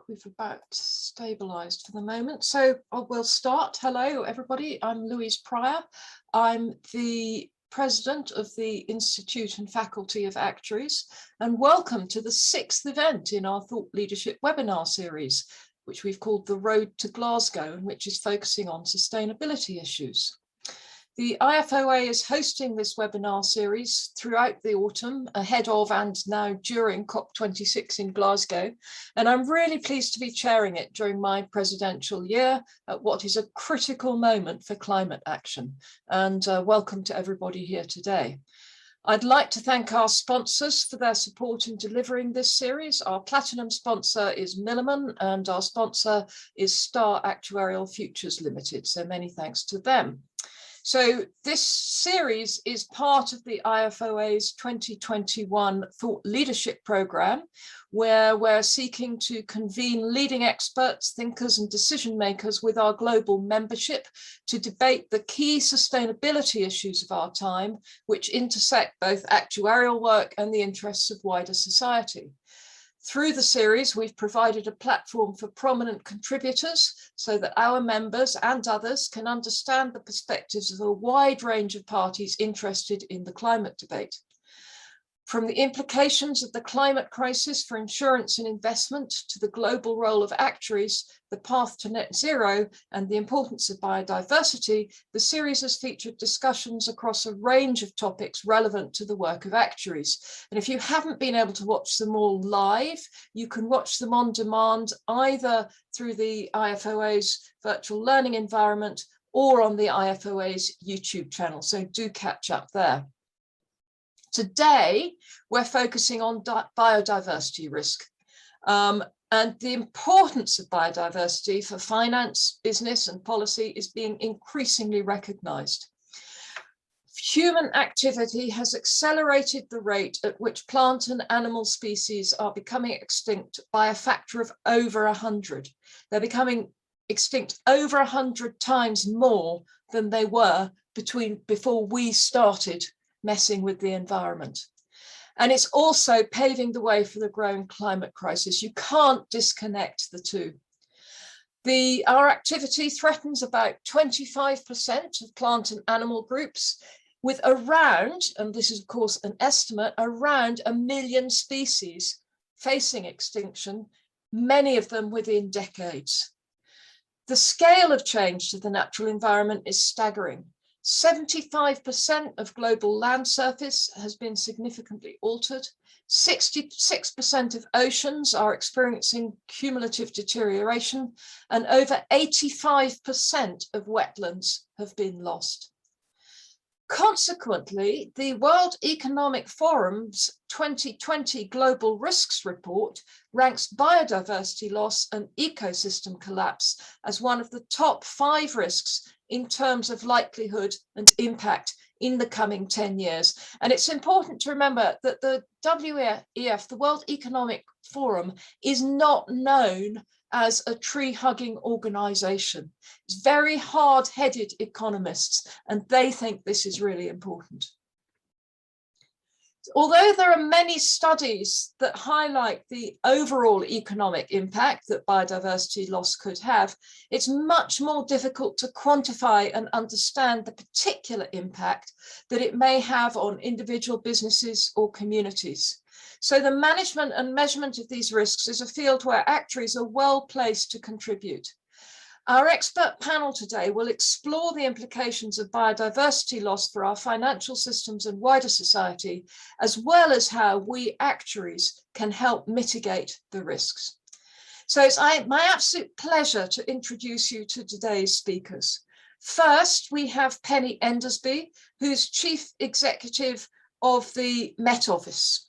we've about stabilised for the moment. So we'll start. Hello, everybody. I'm Louise Pryor. I'm the President of the Institute and Faculty of Actuaries, and welcome to the 6th event in our Thought Leadership webinar series, which we've called The Road to Glasgow, and which is focusing on sustainability issues. The IFoA is hosting this webinar series throughout the autumn, ahead of and now during COP26 in Glasgow, and I'm really pleased to be chairing it during my presidential year at what is a critical moment for climate action. And welcome to everybody here today. I'd like to thank our sponsors for their support in delivering this series. Our platinum sponsor is Milliman, and our sponsor is Star Actuarial Futures Limited, so many thanks to them. So this series is part of the IFoA's 2021 Thought Leadership Programme, where we're seeking to convene leading experts, thinkers and decision makers with our global membership to debate the key sustainability issues of our time, which intersect both actuarial work and the interests of wider society. Through the series, we've provided a platform for prominent contributors so that our members and others can understand the perspectives of a wide range of parties interested in the climate debate. From the implications of the climate crisis for insurance and investment to the global role of actuaries, the path to net zero, and the importance of biodiversity, the series has featured discussions across a range of topics relevant to the work of actuaries. And if you haven't been able to watch them all live, you can watch them on demand either through the IFoA's virtual learning environment or on the IFoA's YouTube channel. So do catch up there. Today, we're focusing on biodiversity risk and the importance of biodiversity for finance, business and policy is being increasingly recognised. Human activity has accelerated the rate at which plant and animal species are becoming extinct by a factor of over 100. They're becoming extinct over 100 times more than they were before we started messing with the environment. And it's also paving the way for the growing climate crisis. You can't disconnect the two. Our activity threatens about 25% of plant and animal groups, with around, and this is of course an estimate, around 1 million species facing extinction, many of them within decades. The scale of change to the natural environment is staggering. 75% of global land surface has been significantly altered. 66% of oceans are experiencing cumulative deterioration, and over 85% of wetlands have been lost. Consequently, the World Economic Forum's 2020 Global Risks Report ranks biodiversity loss and ecosystem collapse as one of the top 5 risks in terms of likelihood and impact in the coming 10 years. And it's important to remember that the WEF, the World Economic Forum, is not known as a tree-hugging organization. It's very hard-headed economists, and they think this is really important. Although there are many studies that highlight the overall economic impact that biodiversity loss could have, it's much more difficult to quantify and understand the particular impact that it may have on individual businesses or communities. So the management and measurement of these risks is a field where actuaries are well placed to contribute. Our expert panel today will explore the implications of biodiversity loss for our financial systems and wider society, as well as how we actuaries can help mitigate the risks. So it's my absolute pleasure to introduce you to today's speakers. First, we have Penny Endersby, who's Chief Executive of the Met Office.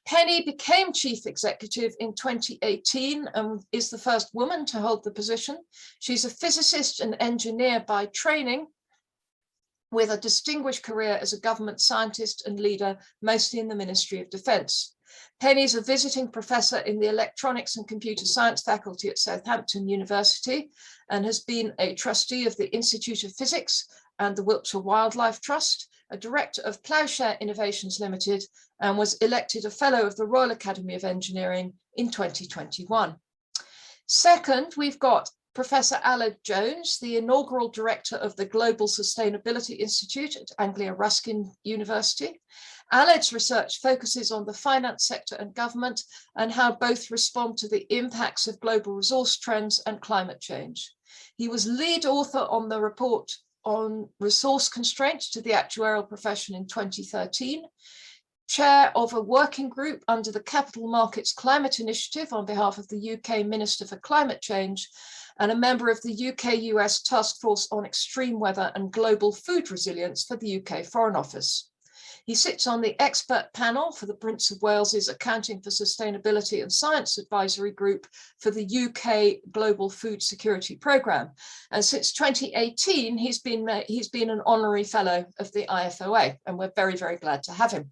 Penny became Chief Executive in 2018 and is the first woman to hold the position. She's a physicist and engineer by training, with a distinguished career as a government scientist and leader, mostly in the Ministry of Defence. Penny is a visiting professor in the Electronics and Computer Science faculty at Southampton University and has been a trustee of the Institute of Physics and the Wiltshire Wildlife Trust, a director of Ploughshare Innovations Limited, and was elected a Fellow of the Royal Academy of Engineering in 2021. Second, we've got Professor Aled Jones, the inaugural director of the Global Sustainability Institute at Anglia Ruskin University. Aled's research focuses on the finance sector and government and how both respond to the impacts of global resource trends and climate change. He was lead author on the report on resource constraints to the actuarial profession in 2013, chair of a working group under the Capital Markets Climate Initiative on behalf of the UK Minister for Climate Change, and a member of the UK-US Task Force on Extreme Weather and Global Food Resilience for the UK Foreign Office. He sits on the expert panel for the Prince of Wales's Accounting for Sustainability and Science Advisory Group for the UK Global Food Security Programme. And since 2018, he's been an honorary fellow of the IFoA, and we're very, very glad to have him.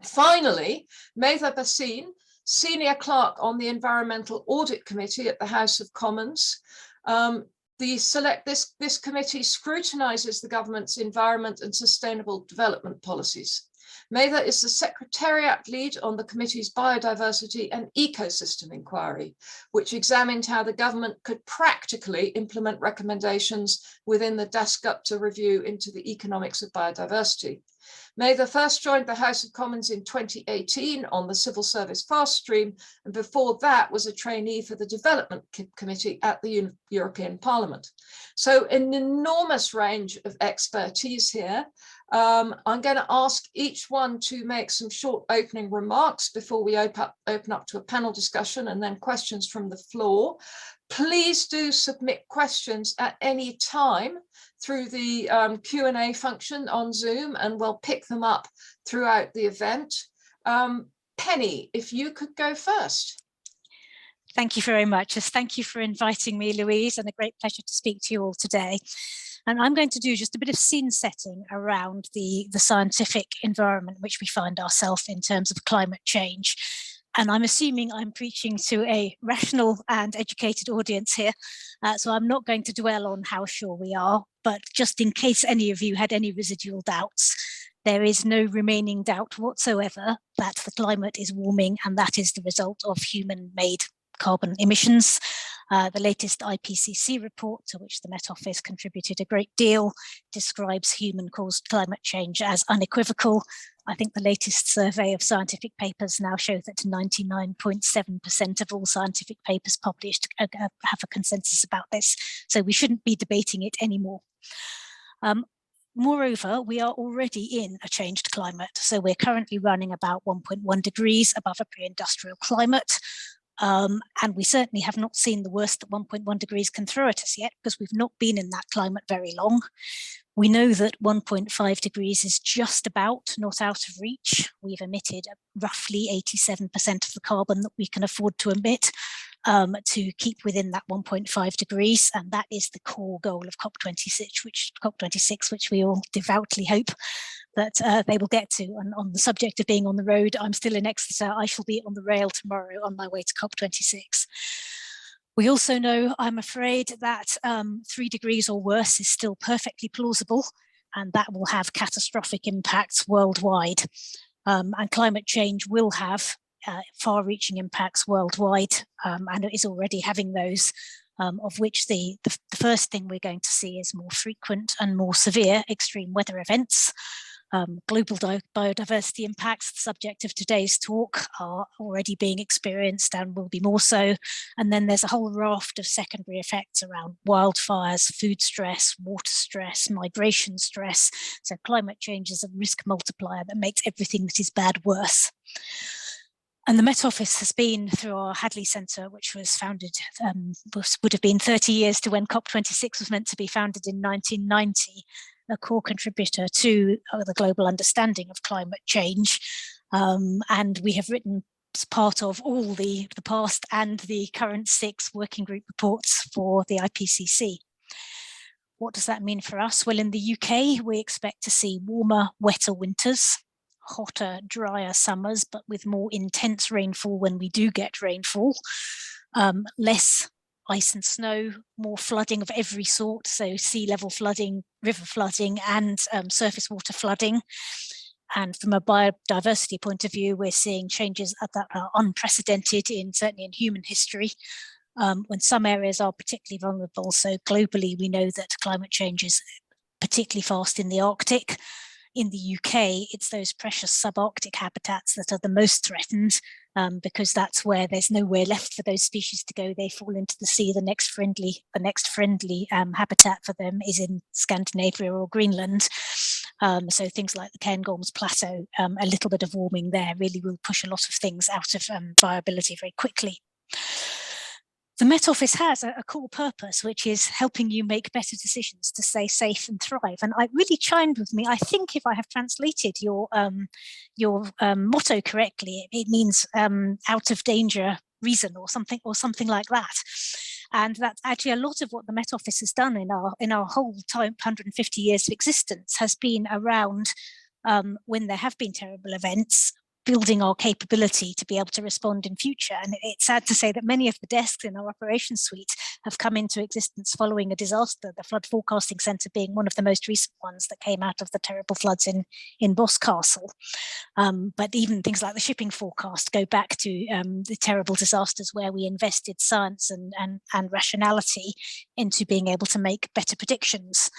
Finally, Medha Bhasin, Senior Clerk on the Environmental Audit Committee at the House of Commons. This committee scrutinises the government's environment and sustainable development policies. Medha is the Secretariat lead on the committee's Biodiversity and Ecosystem Inquiry, which examined how the government could practically implement recommendations within the Dasgupta review into the economics of biodiversity. Medha first joined the House of Commons in 2018 on the Civil Service Fast Stream, and before that was a trainee for the Development Committee at the European Parliament. So an enormous range of expertise here. I'm going to ask each one to make some short opening remarks before we open up to a panel discussion and then questions from the floor. Please do submit questions at any time through the Q&A function on Zoom, and we'll pick them up throughout the event. Penny, if you could go first. Thank you very much. Thank you for inviting me, Louise, and a great pleasure to speak to you all today. And I'm going to do just a bit of scene setting around the scientific environment in which we find ourselves in terms of climate change. And I'm assuming I'm preaching to a rational and educated audience here. So I'm not going to dwell on how sure we are, but just in case any of you had any residual doubts, there is no remaining doubt whatsoever that the climate is warming, and that is the result of human-made carbon emissions. The latest IPCC report, to which the Met Office contributed a great deal, describes human-caused climate change as unequivocal. I think the latest survey of scientific papers now shows that 99.7% of all scientific papers published have a consensus about this. So we shouldn't be debating it anymore. Moreover, we are already in a changed climate. So we're currently running about 1.1 degrees above a pre-industrial climate. And we certainly have not seen the worst that 1.1 degrees can throw at us yet, because we've not been in that climate very long. We know that 1.5 degrees is just about not out of reach. We've emitted roughly 87% of the carbon that we can afford to emit to keep within that 1.5 degrees. And that is the core goal of COP26, which we all devoutly hope that they will get to. And on the subject of being on the road, I'm still in Exeter. I shall be on the rail tomorrow on my way to COP26. We also know, I'm afraid, that 3 degrees or worse is still perfectly plausible, and that will have catastrophic impacts worldwide. And climate change will have far-reaching impacts worldwide, and it is already having those, of which the first thing we're going to see is more frequent and more severe extreme weather events. Global biodiversity impacts, the subject of today's talk, are already being experienced and will be more so. And then there's a whole raft of secondary effects around wildfires, food stress, water stress, migration stress. So climate change is a risk multiplier that makes everything that is bad worse. And the Met Office has been, through our Hadley Centre, which was founded, would have been 30 years to when COP26 was meant to be founded in 1990, a core contributor to the global understanding of climate change. And we have written as part of all the past and the current 6 working group reports for the IPCC. What does that mean for us? Well, in the UK, we expect to see warmer, wetter winters, hotter, drier summers, but with more intense rainfall when we do get rainfall, less ice and snow, more flooding of every sort, so sea level flooding, river flooding, and surface water flooding. And from a biodiversity point of view, we're seeing changes that are unprecedented certainly in human history. when some areas are particularly vulnerable. So globally, we know that climate change is particularly fast in the Arctic. In the UK, it's those precious subarctic habitats that are the most threatened, because that's where there's nowhere left for those species to go. They fall into the sea. The next friendly habitat for them is in Scandinavia or Greenland. So things like the Cairngorms Plateau, a little bit of warming there really will push a lot of things out of viability very quickly. The Met Office has a core purpose, which is helping you make better decisions to stay safe and thrive. And it really chimed with me. I think if I have translated your motto correctly, it means out of danger reason or something like that. And that's actually a lot of what the Met Office has done in our whole time, 150 years of existence, has been around when there have been terrible events, building our capability to be able to respond in future. And it's sad to say that many of the desks in our operations suite have come into existence following a disaster, the Flood Forecasting Centre being one of the most recent ones that came out of the terrible floods in Boscastle. But even things like the shipping forecast go back to the terrible disasters where we invested science and rationality into being able to make better predictions.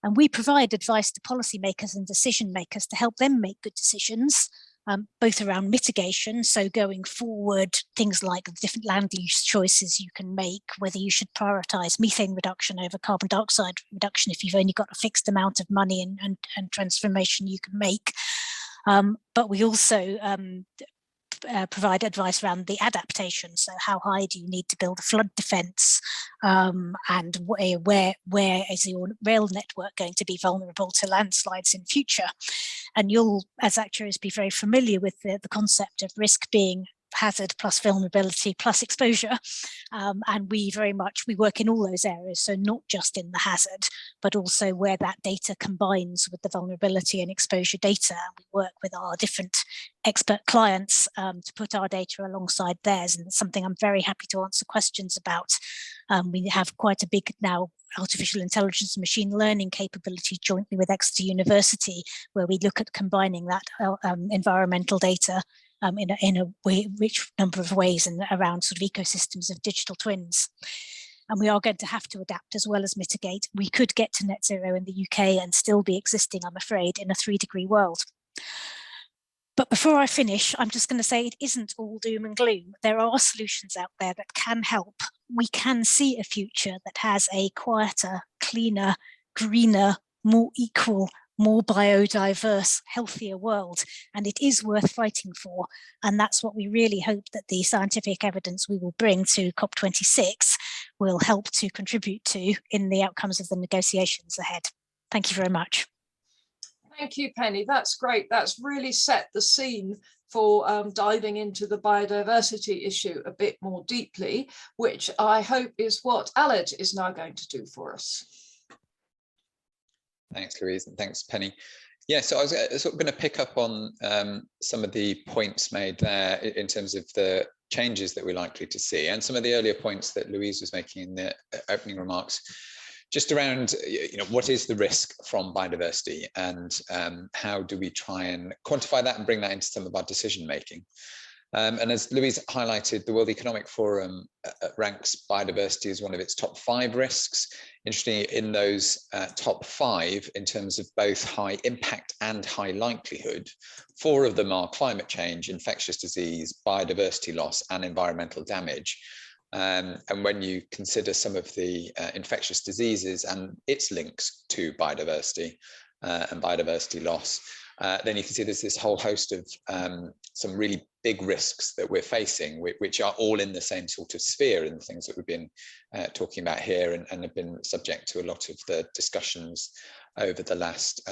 And we provide advice to policymakers and decision makers to help them make good decisions, both around mitigation, so going forward, things like the different land use choices you can make, whether you should prioritise methane reduction over carbon dioxide reduction if you've only got a fixed amount of money and transformation you can make. But we also provide advice around the adaptation. So how high do you need to build a flood defence, and where is your rail network going to be vulnerable to landslides in future? And you'll, as actuaries, be very familiar with the concept of risk being hazard plus vulnerability plus exposure. And we work in all those areas. So not just in the hazard, but also where that data combines with the vulnerability and exposure data. We work with our different expert clients to put our data alongside theirs. And it's something I'm very happy to answer questions about. We have quite a big now artificial intelligence and machine learning capability jointly with Exeter University, where we look at combining that environmental data in a rich number of ways and around sort of ecosystems of digital twins. And we are going to have to adapt as well as mitigate. We could get to net zero in the UK and still be existing, I'm afraid, in a 3-degree world. But before I finish, I'm just going to say it isn't all doom and gloom. There are solutions out there that can help. We can see a future that has a quieter, cleaner, greener, more equal, more biodiverse, healthier world. And it is worth fighting for. And that's what we really hope that the scientific evidence we will bring to COP26 will help to contribute to in the outcomes of the negotiations ahead. Thank you very much. Thank you, Penny. That's great. That's really set the scene for diving into the biodiversity issue a bit more deeply, which I hope is what Audit is now going to do for us. Thanks, Louise, and thanks, Penny. Yeah, so I was sort of going to pick up on some of the points made there in terms of the changes that we're likely to see, and some of the earlier points that Louise was making in the opening remarks, just around, what is the risk from biodiversity, and how do we try and quantify that and bring that into some of our decision making. And as Louise highlighted, the World Economic Forum ranks biodiversity as one of its top 5 risks. Interestingly, in those top 5, in terms of both high impact and high likelihood, 4 of them are climate change, infectious disease, biodiversity loss, and environmental damage. And when you consider some of the infectious diseases and its links to biodiversity and biodiversity loss, then you can see there's this whole host of some really big risks that we're facing, which are all in the same sort of sphere in the things that we've been talking about here, and have been subject to a lot of the discussions over the last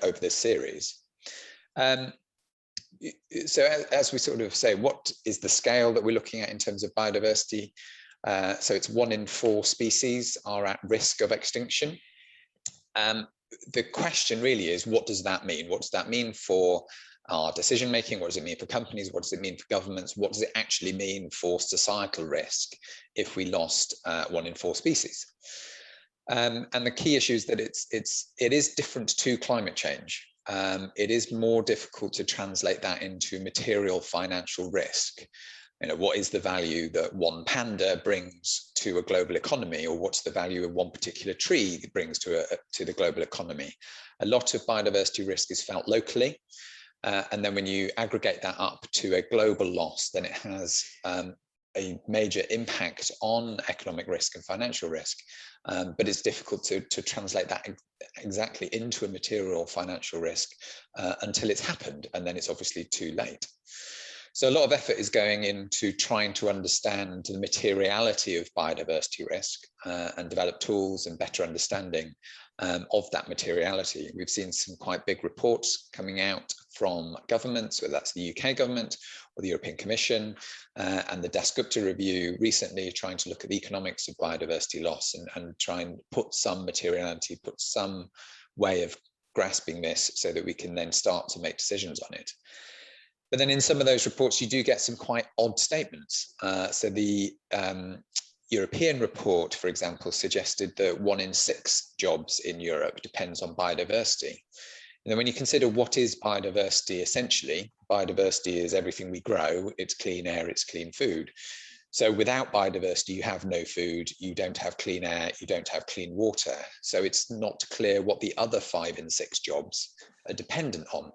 over this series. So as we sort of say, what is the scale that we're looking at in terms of biodiversity? So it's 1 in 4 species are at risk of extinction. The question really is, what does that mean? What does that mean for our decision making? What does it mean for companies? What does it mean for governments? What does it actually mean for societal risk if we lost 1 in 4 species? And the key issue is that it is different to climate change. It is more difficult to translate that into material financial risk. what is the value that one panda brings to a global economy, or what's the value of one particular tree that brings to the global economy. A lot of biodiversity risk is felt locally, and then when you aggregate that up to a global loss, then it has a major impact on economic risk and financial risk, but it's difficult to translate that exactly into a material financial risk until it's happened, and then it's obviously too late. So a lot of effort is going into trying to understand the materiality of biodiversity risk and develop tools and better understanding of that materiality. We've seen some quite big reports coming out from governments, whether that's the UK government or the European Commission, and the Dasgupta review recently, trying to look at the economics of biodiversity loss and try and put some materiality, put some way of grasping this so that we can then start to make decisions on it. But then in some of those reports, you do get some quite odd statements. So the European report, for example, suggested that 1 in 6 jobs in Europe depends on biodiversity. And then when you consider what is biodiversity, essentially, biodiversity is everything we grow, it's clean air, it's clean food. So without biodiversity, you have no food, you don't have clean air, you don't have clean water. So it's not clear what the other 5 in 6 jobs are dependent on.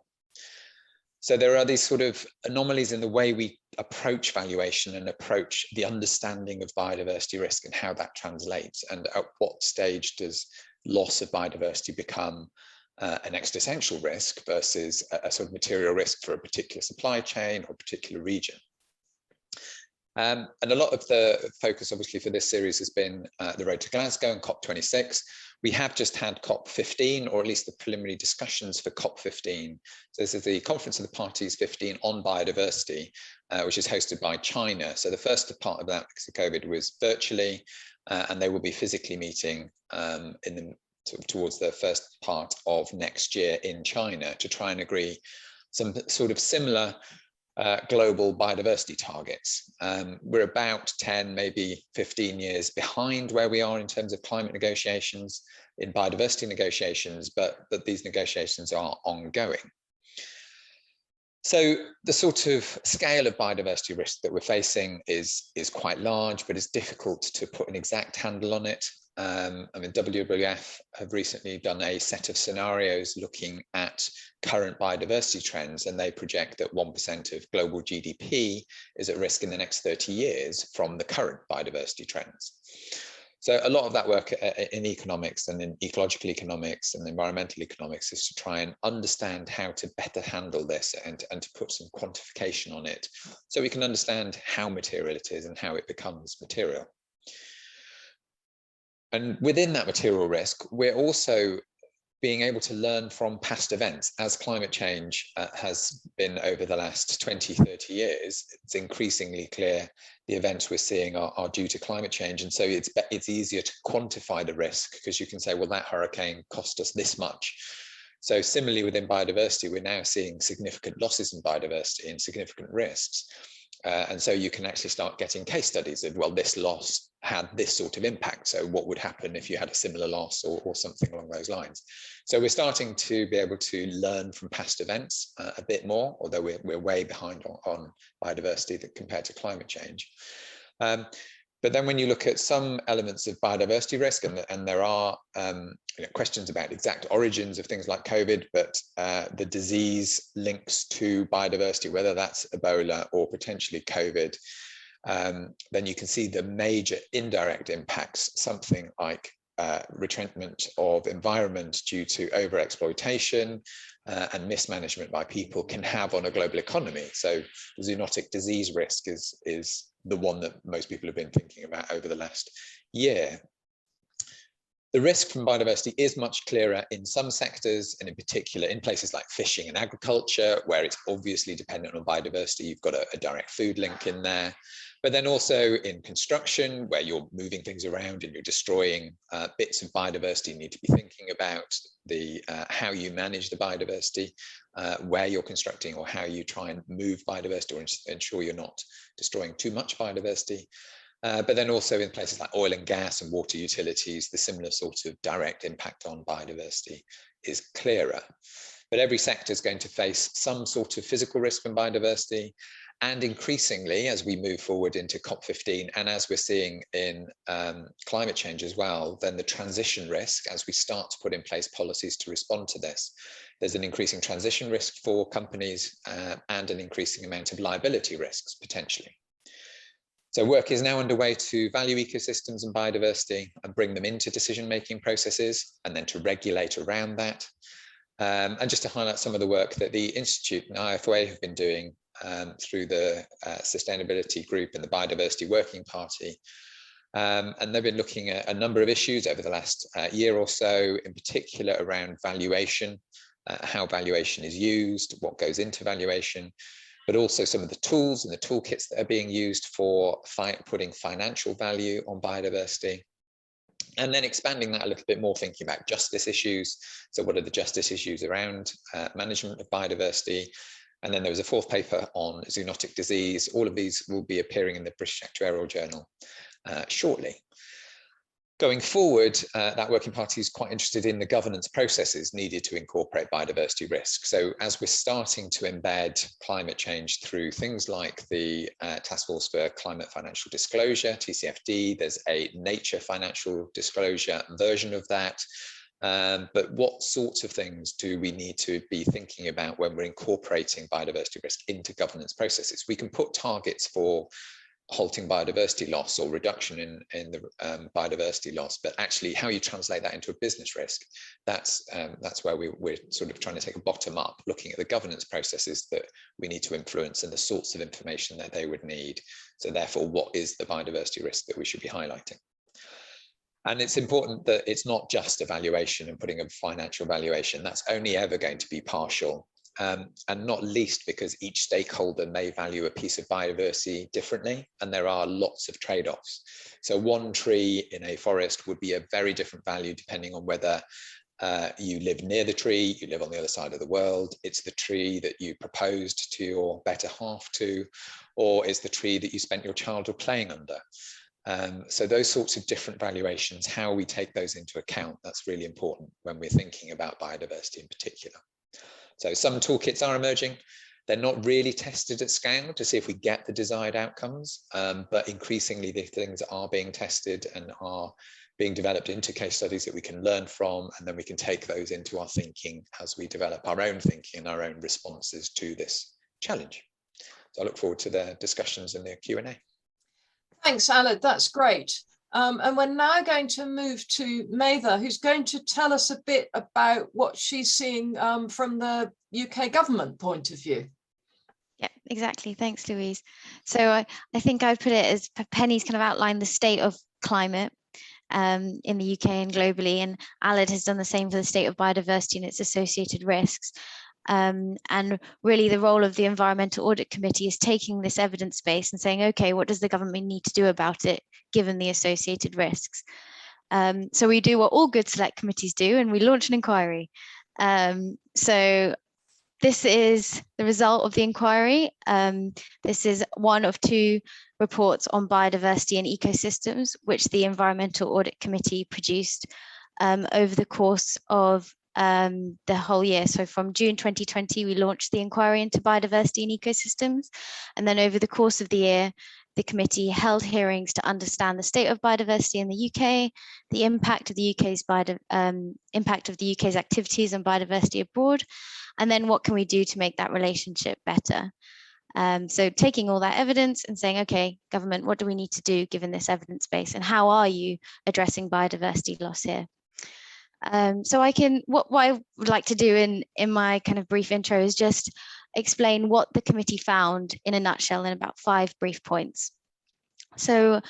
So there are these sort of anomalies in the way we approach valuation and approach the understanding of biodiversity risk and how that translates, and at what stage does loss of biodiversity become an existential risk versus a sort of material risk for a particular supply chain or particular region. And a lot of the focus obviously for this series has been the road to Glasgow and COP26. We have just had COP15, or at least the preliminary discussions for COP15. So this is the Conference of the Parties 15 on biodiversity, which is hosted by China. So the first part of that, because of COVID, was virtually, and they will be physically meeting towards the first part of next year in China to try and agree some sort of similar global biodiversity targets. We're about 10, maybe 15 years behind where we are in terms of climate negotiations, in biodiversity negotiations, but these negotiations are ongoing. So the sort of scale of biodiversity risk that we're facing is quite large, but it's difficult to put an exact handle on it. I mean, WWF have recently done a set of scenarios looking at current biodiversity trends, and they project that 1% of global GDP is at risk in the next 30 years from the current biodiversity trends. So a lot of that work in economics and in ecological economics and environmental economics is to try and understand how to better handle this and to put some quantification on it so we can understand how material it is and how it becomes material. And within that material risk, we're also being able to learn from past events. As climate change has been over the last 20, 30 years, it's increasingly clear the events we're seeing are due to climate change. And so it's easier to quantify the risk, because you can say, well, that hurricane cost us this much. So similarly within biodiversity, we're now seeing significant losses in biodiversity and significant risks. And so you can actually start getting case studies of, well, this loss had this sort of impact. So what would happen if you had a similar loss or something along those lines? So we're starting to be able to learn from past events a bit more, although we're way behind on biodiversity compared to climate change. But then when you look at some elements of biodiversity risk, and there are questions about exact origins of things like COVID, but the disease links to biodiversity, whether that's Ebola or potentially COVID, then you can see the major indirect impacts, something like retrenchment of environment due to overexploitation and mismanagement by people can have on a global economy. So the zoonotic disease risk is the one that most people have been thinking about over the last year. The risk from biodiversity is much clearer in some sectors, and in particular in places like fishing and agriculture, where it's obviously dependent on biodiversity. You've got a direct food link in there. But then also in construction, where you're moving things around and you're destroying bits of biodiversity, you need to be thinking about how you manage the biodiversity, where you're constructing, or how you try and move biodiversity or ensure you're not destroying too much biodiversity. But then also in places like oil and gas and water utilities, the similar sort of direct impact on biodiversity is clearer. But every sector is going to face some sort of physical risk from biodiversity, And increasingly, as we move forward into COP15, and as we're seeing in climate change as well, then the transition risk, as we start to put in place policies to respond to this, there's an increasing transition risk for companies and an increasing amount of liability risks potentially. So work is now underway to value ecosystems and biodiversity and bring them into decision-making processes, and then to regulate around that. And just to highlight some of the work that the Institute and IFoA have been doing through the Sustainability Group and the Biodiversity Working Party. And they've been looking at a number of issues over the last year or so, in particular around valuation, how valuation is used, what goes into valuation, but also some of the tools and the toolkits that are being used for putting financial value on biodiversity. And then expanding that a little bit more, thinking about justice issues. So what are the justice issues around management of biodiversity? And then there was a fourth paper on zoonotic disease. All of these will be appearing in the British Actuarial Journal shortly. Going forward, that working party is quite interested in the governance processes needed to incorporate biodiversity risk. So as we're starting to embed climate change through things like the Task Force for Climate Financial Disclosure, TCFD, there's a nature financial disclosure version of that. But what sorts of things do we need to be thinking about when we're incorporating biodiversity risk into governance processes? We can put targets for halting biodiversity loss or reduction in the biodiversity loss, but actually how you translate that into a business risk, that's where we're sort of trying to take a bottom up, looking at the governance processes that we need to influence and the sorts of information that they would need. So therefore, what is the biodiversity risk that we should be highlighting? And it's important that it's not just a valuation and putting a financial valuation. That's only ever going to be partial. And not least because each stakeholder may value a piece of biodiversity differently, and there are lots of trade-offs. So one tree in a forest would be a very different value depending on whether you live near the tree, you live on the other side of the world, it's the tree that you proposed to your better half to, or it's the tree that you spent your childhood playing under. So those sorts of different valuations, how we take those into account, that's really important when we're thinking about biodiversity in particular. So some toolkits are emerging. They're not really tested at scale to see if we get the desired outcomes, but increasingly these things are being tested and are being developed into case studies that we can learn from, and then we can take those into our thinking as we develop our own thinking and our own responses to this challenge. So I look forward to the discussions and the Q&A. Thanks, Aled, that's great. And we're now going to move to Mather, who's going to tell us a bit about what she's seeing from the UK government point of view. Yeah, exactly. Thanks, Louise. So I think I'd put it as Penny's kind of outlined the state of climate in the UK and globally, and Aled has done the same for the state of biodiversity and its associated risks. And really the role of the Environmental Audit Committee is taking this evidence base and saying, okay, what does the government need to do about it, given the associated risks? So we do what all good select committees do, and we launch an inquiry. So this is the result of the inquiry. This is one of two reports on biodiversity and ecosystems, which the Environmental Audit Committee produced over the course of the whole year. So from June 2020, we launched the inquiry into biodiversity and ecosystems. And then over the course of the year, the committee held hearings to understand the state of biodiversity in the UK, the impact of the UK's activities on biodiversity abroad, and then what can we do to make that relationship better? So taking all that evidence and saying, okay, government, what do we need to do given this evidence base, and how are you addressing biodiversity loss here? So what I would like to do in my kind of brief intro is just explain what the committee found in a nutshell in about 5 brief points. So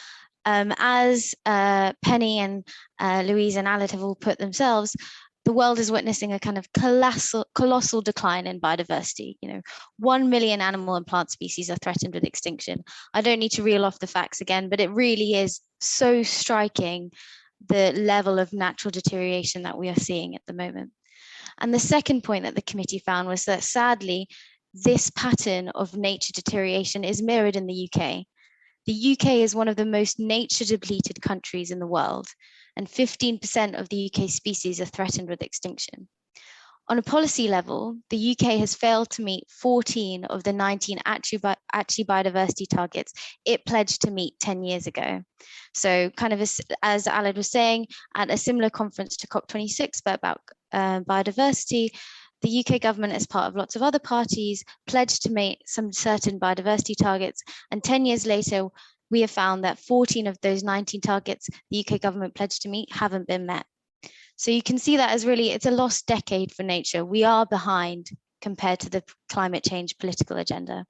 as Penny and Louise and Aled have all put themselves, the world is witnessing a kind of colossal decline in biodiversity. 1 million animal and plant species are threatened with extinction. I don't need to reel off the facts again, but it really is so striking, the level of natural deterioration that we are seeing at the moment. And the second point that the committee found was that sadly, this pattern of nature deterioration is mirrored in the UK. The UK is one of the most nature depleted countries in the world, and 15% of the UK species are threatened with extinction. On a policy level, the UK has failed to meet 14 of the 19 actually biodiversity targets it pledged to meet 10 years ago. So kind of as Aled was saying, at a similar conference to COP26, but about biodiversity, the UK government, as part of lots of other parties, pledged to meet some certain biodiversity targets. And 10 years later, we have found that 14 of those 19 targets the UK government pledged to meet haven't been met. So you can see that as really, it's a lost decade for nature. We are behind compared to the climate change political agenda.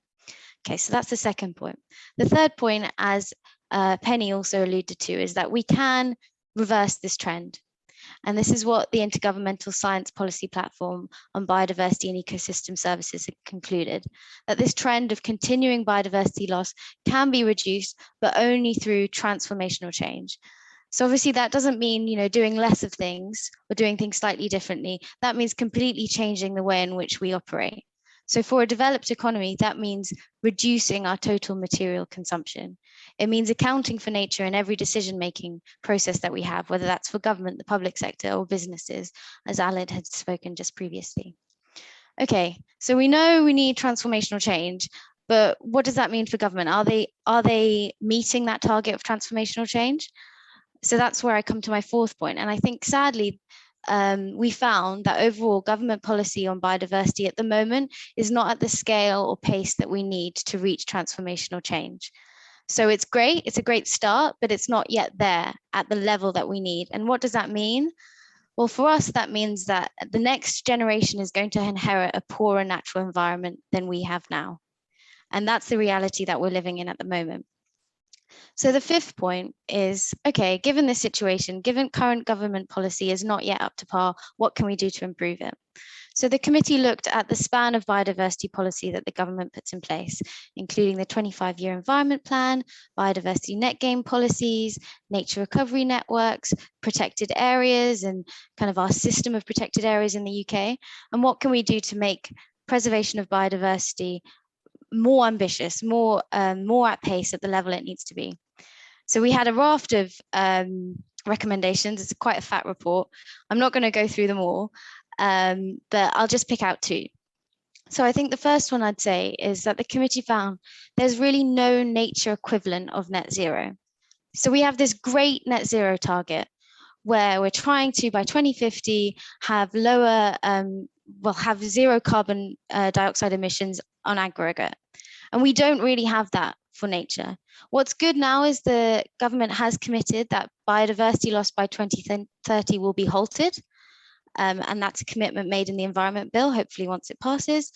Okay, so that's the second point. The third point, as Penny also alluded to, is that we can reverse this trend. And this is what the Intergovernmental Science Policy Platform on Biodiversity and Ecosystem Services had concluded, that this trend of continuing biodiversity loss can be reduced, but only through transformational change. So obviously that doesn't mean, doing less of things or doing things slightly differently. That means completely changing the way in which we operate. So for a developed economy, that means reducing our total material consumption. It means accounting for nature in every decision-making process that we have, whether that's for government, the public sector, or businesses, as Aled had spoken just previously. Okay, so we know we need transformational change, but what does that mean for government? Are they meeting that target of transformational change? So that's where I come to my fourth point. And I think sadly, we found that overall government policy on biodiversity at the moment is not at the scale or pace that we need to reach transformational change. So it's great, it's a great start, but it's not yet there at the level that we need. And what does that mean? Well, for us, that means that the next generation is going to inherit a poorer natural environment than we have now. And that's the reality that we're living in at the moment. So the fifth point is, okay, given this situation, given current government policy is not yet up to par, what can we do to improve it? So the committee looked at the span of biodiversity policy that the government puts in place, including the 25-year environment plan, biodiversity net gain policies, nature recovery networks, protected areas, and kind of our system of protected areas in the UK. And what can we do to make preservation of biodiversity more ambitious, more at pace at the level it needs to be? So we had a raft of recommendations. It's quite a fat report. I'm not going to go through them all, but I'll just pick out two. So I think the first one I'd say is that the committee found there's really no nature equivalent of net zero. So we have this great net zero target where we're trying to, by 2050, have lower, have zero carbon dioxide emissions on aggregate. And we don't really have that for nature. What's good now is the government has committed that biodiversity loss by 2030 will be halted. And that's a commitment made in the Environment Bill, hopefully once it passes.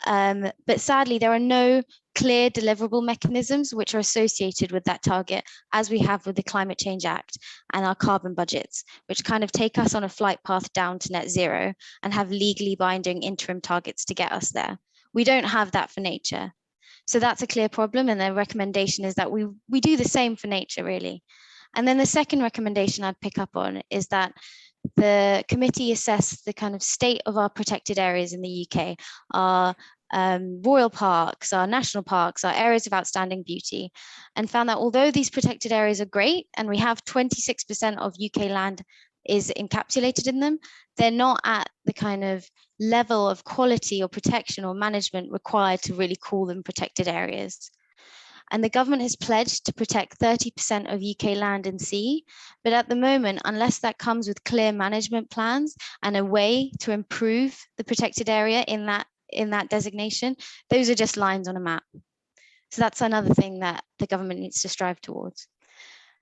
But sadly, there are no clear deliverable mechanisms which are associated with that target, as we have with the Climate Change Act and our carbon budgets, which kind of take us on a flight path down to net zero and have legally binding interim targets to get us there. We don't have that for nature. So that's a clear problem. And the recommendation is that we do the same for nature, really. And then the second recommendation I'd pick up on is that the committee assessed the kind of state of our protected areas in the UK, our royal parks, our national parks, our areas of outstanding beauty, and found that although these protected areas are great and we have 26% of UK land is encapsulated in them, they're not at the kind of level of quality or protection or management required to really call them protected areas. And the government has pledged to protect 30% of UK land and sea. But at the moment, unless that comes with clear management plans and a way to improve the protected area in that designation, those are just lines on a map. So that's another thing that the government needs to strive towards.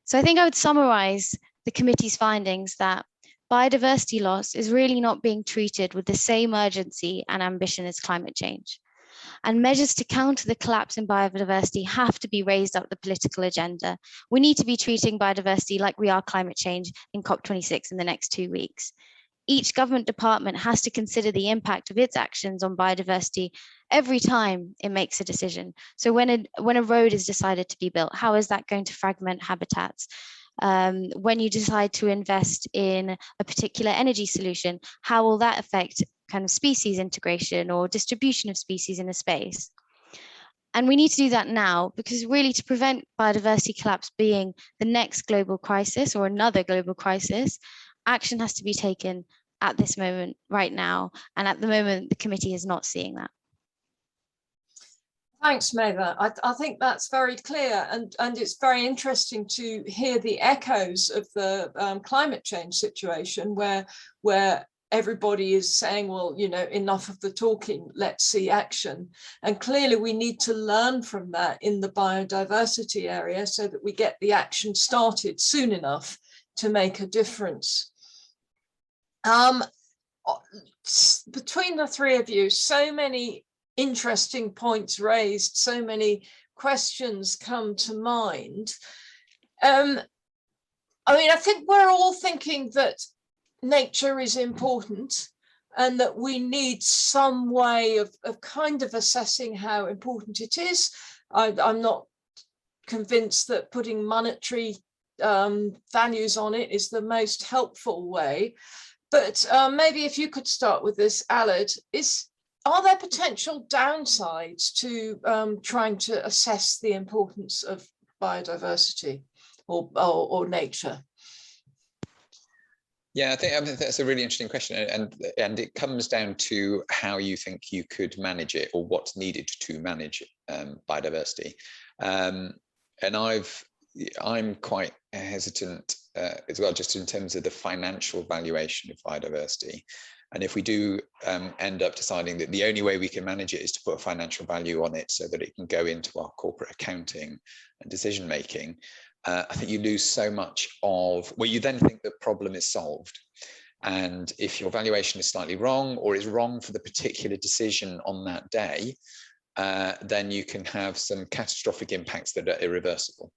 So I think I would summarize the committee's findings that biodiversity loss is really not being treated with the same urgency and ambition as climate change. And measures to counter the collapse in biodiversity have to be raised up the political agenda. We need to be treating biodiversity like we are climate change in COP26 in the next 2 weeks. Each government department has to consider the impact of its actions on biodiversity every time it makes a decision. So when a road is decided to be built, how is that going to fragment habitats? When you decide to invest in a particular energy solution, how will that affect kind of species integration or distribution of species in a space? And we need to do that now, because really to prevent biodiversity collapse being the next global crisis or another global crisis, action has to be taken at this moment right now? And at the moment, the committee is not seeing that. Thanks, Maeva. I think that's very clear, and it's very interesting to hear the echoes of the climate change situation where everybody is saying, well, you know, enough of the talking, let's see action. And clearly we need to learn from that in the biodiversity area so that we get the action started soon enough to make a difference. Between the three of you, so many interesting points raised, so many questions come to mind. I mean, I think we're all thinking that nature is important and that we need some way of kind of assessing how important it is. I'm not convinced that putting monetary values on it is the most helpful way. But maybe if you could start with this, Aled, are there potential downsides to trying to assess the importance of biodiversity or nature? Yeah, I think that's a really interesting question, and it comes down to how you think you could manage it, or what's needed to manage biodiversity. And I'm quite hesitant as well, just in terms of the financial valuation of biodiversity. And if we do end up deciding that the only way we can manage it is to put a financial value on it so that it can go into our corporate accounting and decision making, I think you lose so much of, well, you then think the problem is solved. And if your valuation is slightly wrong, or is wrong for the particular decision on that day, then you can have some catastrophic impacts that are irreversible.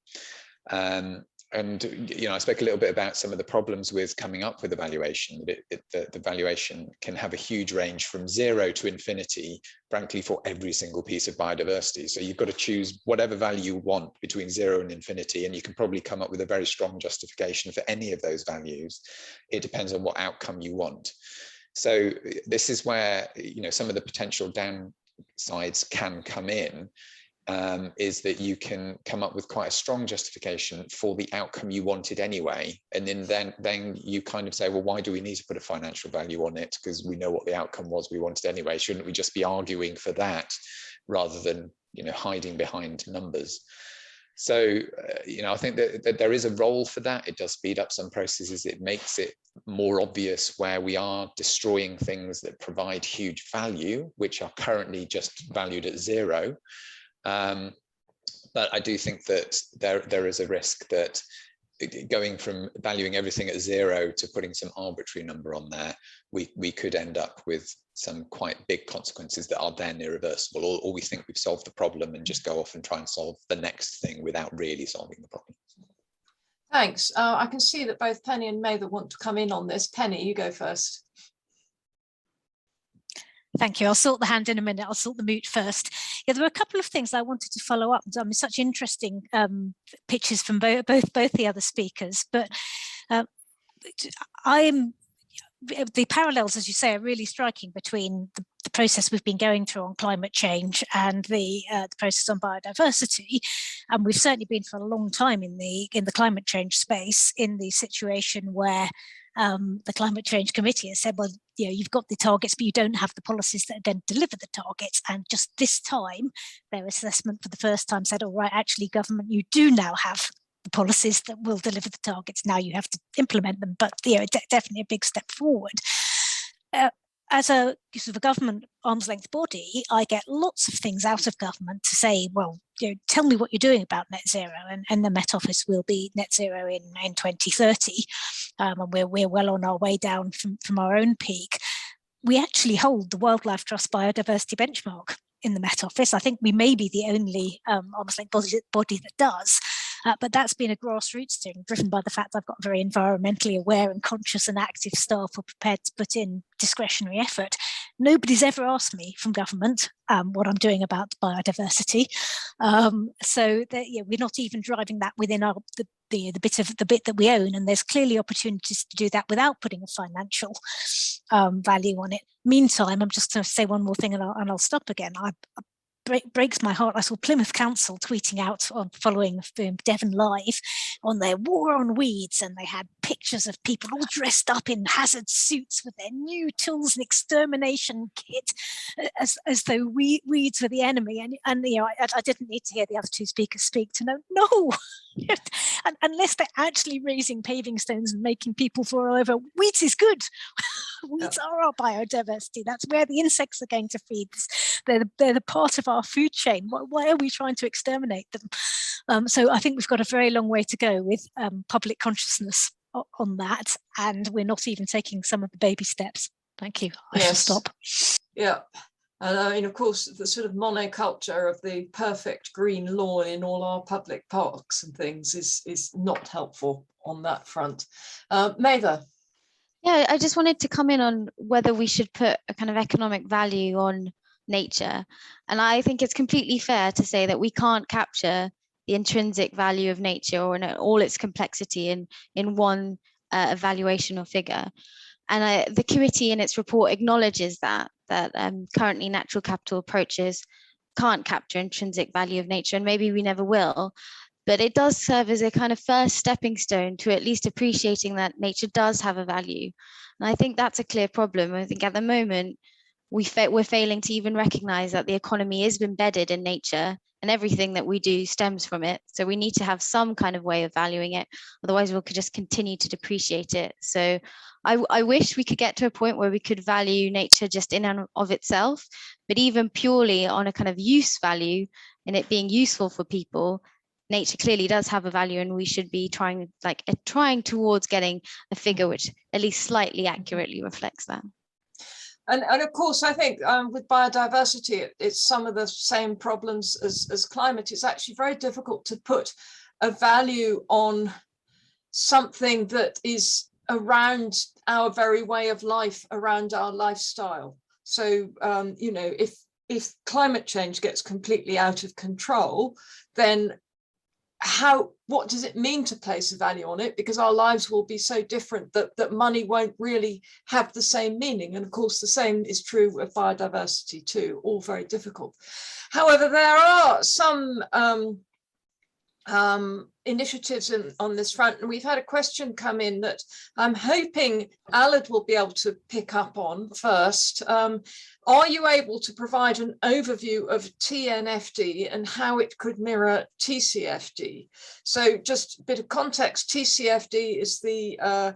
And you know, I spoke a little bit about some of the problems with coming up with a valuation. The valuation can have a huge range from 0 to infinity, frankly, for every single piece of biodiversity. So you've got to choose whatever value you want between 0 and infinity, and you can probably come up with a very strong justification for any of those values. It depends on what outcome you want. So this is where, you know, some of the potential downsides can come in. Is that you can come up with quite a strong justification for the outcome you wanted anyway, and then you kind of say, well, why do we need to put a financial value on it, because we know what the outcome was we wanted anyway? Shouldn't we just be arguing for that rather than, you know, hiding behind numbers? So you know, I think that there is a role for that. It does speed up some processes. It makes it more obvious where we are destroying things that provide huge value, which are currently just valued at 0. But I do think that there is a risk that going from valuing everything at 0 to putting some arbitrary number on there, we could end up with some quite big consequences that are then irreversible, or we think we've solved the problem and just go off and try and solve the next thing without really solving the problem. Thanks. I can see that both Penny and Maeva want to come in on this. Penny, you go first. Thank you. I'll sort the hand in a minute. I'll sort the mute first. Yeah, there were a couple of things I wanted to follow up. I mean, such interesting pitches from both the other speakers. But the parallels, as you say, are really striking between the process we've been going through on climate change and the process on biodiversity. And we've certainly been for a long time in the climate change space in the situation where the Climate Change Committee has said, well, you know, you've got the targets, but you don't have the policies that then deliver the targets. And just this time, their assessment for the first time said, all right, actually, government, you do now have the policies that will deliver the targets. Now you have to implement them, but you know, definitely a big step forward. As a sort of a government arm's length body, I get lots of things out of government to say, well, you know, tell me what you're doing about net zero, and the Met Office will be net zero in 2030, and we're well on our way down from our own peak. We actually hold the Wildlife Trust biodiversity benchmark in the Met Office. I think we may be the only arm's length body that does. But that's been a grassroots thing, driven by the fact I've got very environmentally aware and conscious and active staff who are prepared to put in discretionary effort. Nobody's ever asked me from government what I'm doing about biodiversity. So that, you know, we're not even driving that within the bit that we own, and there's clearly opportunities to do that without putting a financial value on it. Meantime, I'm just going to say one more thing, and I'll stop again. breaks my heart. I saw Plymouth Council tweeting out following Devon Live on their war on weeds, and they had pictures of people all dressed up in hazard suits with their new tools and extermination kit, as though weeds were the enemy. And you know, I didn't need to hear the other two speakers speak to know, no, unless they're actually raising paving stones and making people fall over, weeds is good. Weeds are our biodiversity. That's where the insects are going to feed. They're the part of our food chain. Why are we trying to exterminate them? So I think we've got a very long way to go with public consciousness on that, and we're not even taking some of the baby steps. Thank you. I shall stop. Yeah. And I mean, of course, the sort of monoculture of the perfect green lawn in all our public parks and things is not helpful on that front. Mather. Yeah, I just wanted to come in on whether we should put a kind of economic value on nature. And I think it's completely fair to say that we can't capture the intrinsic value of nature or in all its complexity in one evaluation or figure. And the committee in its report acknowledges that currently natural capital approaches can't capture intrinsic value of nature, and maybe we never will. But it does serve as a kind of first stepping stone to at least appreciating that nature does have a value. And I think that's a clear problem. I think at the moment, we're failing to even recognize that the economy is embedded in nature and everything that we do stems from it. So we need to have some kind of way of valuing it. Otherwise, we'll just continue to depreciate it. So I wish we could get to a point where we could value nature just in and of itself, but even purely on a kind of use value and it being useful for people. Nature clearly does have a value, and we should be trying towards getting a figure which at least slightly accurately reflects that. And of course, I think with biodiversity, it's some of the same problems as climate. It's actually very difficult to put a value on something that is around our very way of life, around our lifestyle. So, you know, if climate change gets completely out of control, then what does it mean to place a value on it? Because our lives will be so different that money won't really have the same meaning. And of course, the same is true of biodiversity too, all very difficult. However, there are some initiatives on this front, and we've had a question come in that I'm hoping Aled will be able to pick up on first. Are you able to provide an overview of TNFD and how it could mirror TCFD? So just a bit of context, TCFD is the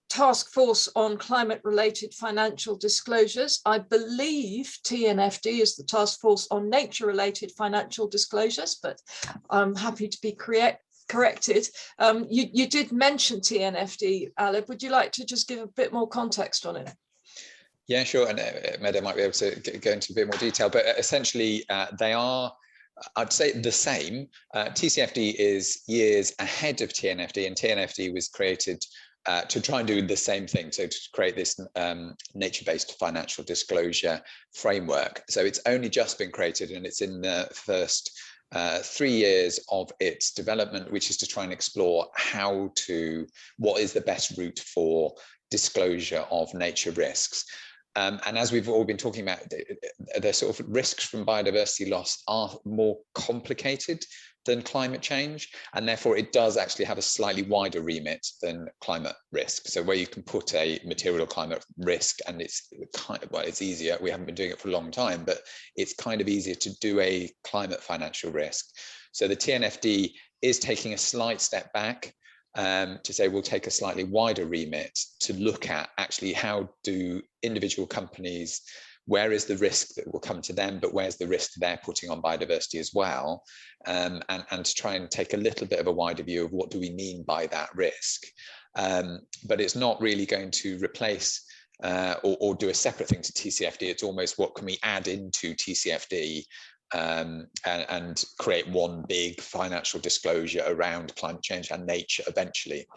Task Force on Climate-Related Financial Disclosures. I believe TNFD is the Task Force on Nature-Related Financial Disclosures, but I'm happy to be corrected. You did mention TNFD, Aled. Would you like to just give a bit more context on it? Yeah, sure. And Meda might be able to go into a bit more detail, but essentially they are, I'd say, the same. TCFD is years ahead of TNFD, and TNFD was created to try and do the same thing, so to create this nature-based financial disclosure framework. So it's only just been created, and it's in the first 3 years of its development, which is to try and explore what is the best route for disclosure of nature risks. And as we've all been talking about, the sort of risks from biodiversity loss are more complicated than climate change, and therefore it does actually have a slightly wider remit than climate risk. So where you can put a material climate risk, and it's kind of, well, it's easier. We haven't been doing it for a long time, but it's kind of easier to do a climate financial risk. So the TNFD is taking a slight step back to say we'll take a slightly wider remit to look at actually how do individual companies, where is the risk that will come to them, but where's the risk they're putting on biodiversity as well, and to try and take a little bit of a wider view of what do we mean by that risk. But it's not really going to replace or do a separate thing to TCFD. It's almost what can we add into TCFD and create one big financial disclosure around climate change and nature eventually.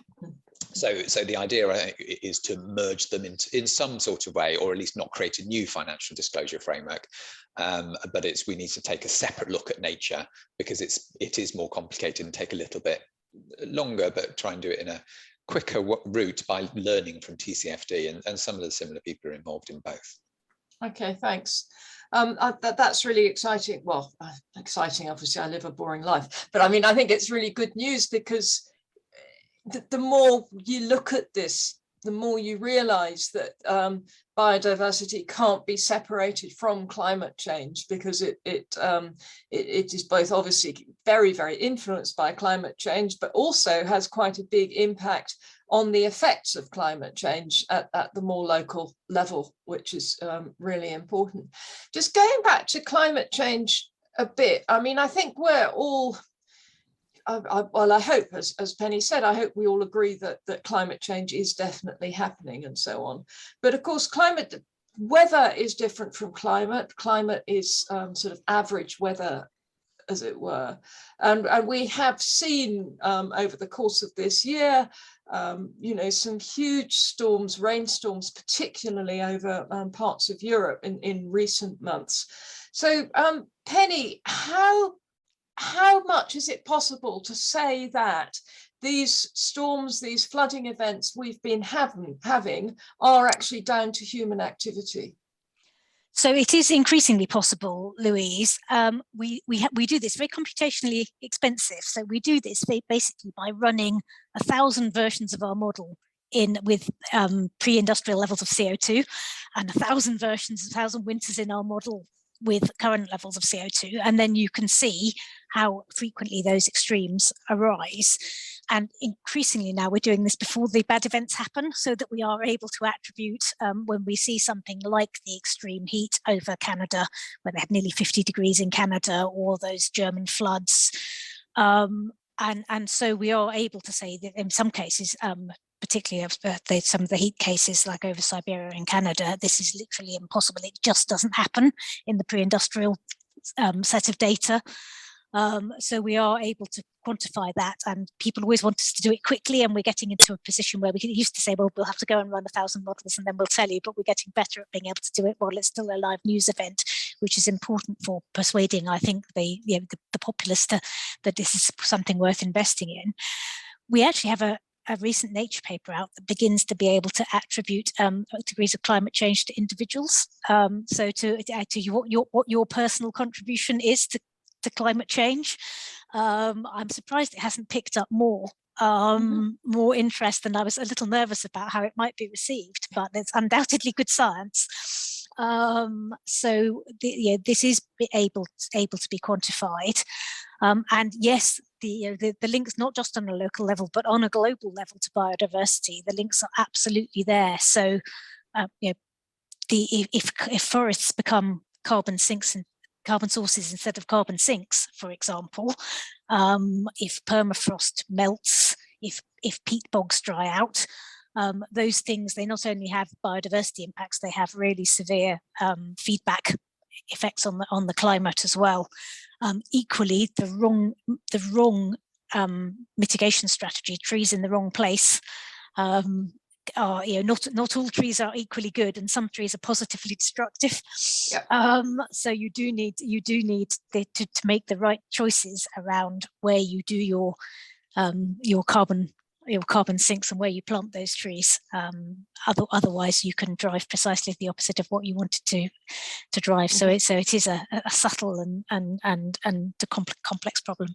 So the idea, I think, is to merge them in some sort of way, or at least not create a new financial disclosure framework. But we need to take a separate look at nature because it is more complicated and take a little bit longer, but try and do it in a quicker route by learning from TCFD, and some of the similar people are involved in both. Okay, thanks. That's really exciting. Well, exciting, obviously, I live a boring life, but I mean, I think it's really good news, because the more you look at this, the more you realize that biodiversity can't be separated from climate change, because it is both obviously very, very influenced by climate change, but also has quite a big impact on the effects of climate change at the more local level, which is really important. Just going back to climate change a bit, I mean, I think we're all, well, I hope, as Penny said, I hope we all agree that climate change is definitely happening and so on. But of course, weather is different from climate. Climate is sort of average weather, as it were. And we have seen over the course of this year, you know, some huge storms, rainstorms, particularly over parts of Europe in recent months. So Penny, how much is it possible to say that these storms, these flooding events we've been having are actually down to human activity? So it is increasingly possible, Louise. We do this very computationally expensive. So we do this basically by running 1,000 versions of our model with pre-industrial levels of CO2, and 1,000 versions, 1,000 winters in our model with current levels of CO2, and then you can see how frequently those extremes arise. And increasingly now we're doing this before the bad events happen, so that we are able to attribute when we see something like the extreme heat over Canada, where they had nearly 50 degrees in Canada, or those German floods. And so we are able to say that in some cases, particularly of some of the heat cases like over Siberia and Canada, this is literally impossible. It just doesn't happen in the pre-industrial set of data. So we are able to quantify that, and people always want us to do it quickly, and we're getting into a position where we used to say, well, we'll have to go and run 1,000 models and then we'll tell you, but we're getting better at being able to do it while it's still a live news event, which is important for persuading, I think, the populace that this is something worth investing in. We actually have a recent Nature paper out that begins to be able to attribute degrees of climate change to individuals. So to what your personal contribution is to climate change. I'm surprised it hasn't picked up more interest, and I was a little nervous about how it might be received, but it's undoubtedly good science. So this is able to be quantified. And yes, the links, not just on a local level, but on a global level to biodiversity, the links are absolutely there. So if forests become carbon sinks and carbon sources instead of carbon sinks, for example, if permafrost melts, if peat bogs dry out, those things, they not only have biodiversity impacts, they have really severe feedback effects on the climate as well. Equally, the wrong mitigation strategy, trees in the wrong place, are, not all trees are equally good, and some trees are positively destructive. Yep. So you do need to make the right choices around where you do your carbon sinks and where you plant those trees. Otherwise, you can drive precisely the opposite of what you wanted to drive. So it is a subtle and a complex problem.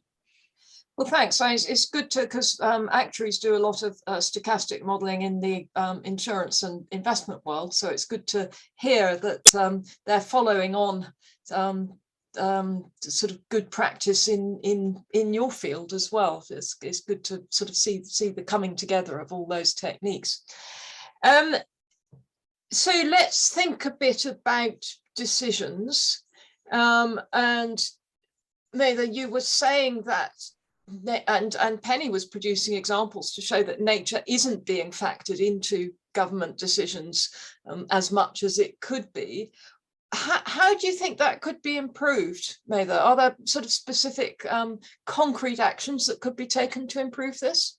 Well, thanks. It's good because actuaries do a lot of stochastic modelling in the insurance and investment world. So it's good to hear that they're following on sort of good practice in your field as well. It's good to sort of see the coming together of all those techniques. So let's think a bit about decisions. And Mather, you were saying that, and Penny was producing examples to show that nature isn't being factored into government decisions as much as it could be. How do you think that could be improved, Mather? Are there sort of specific concrete actions that could be taken to improve this?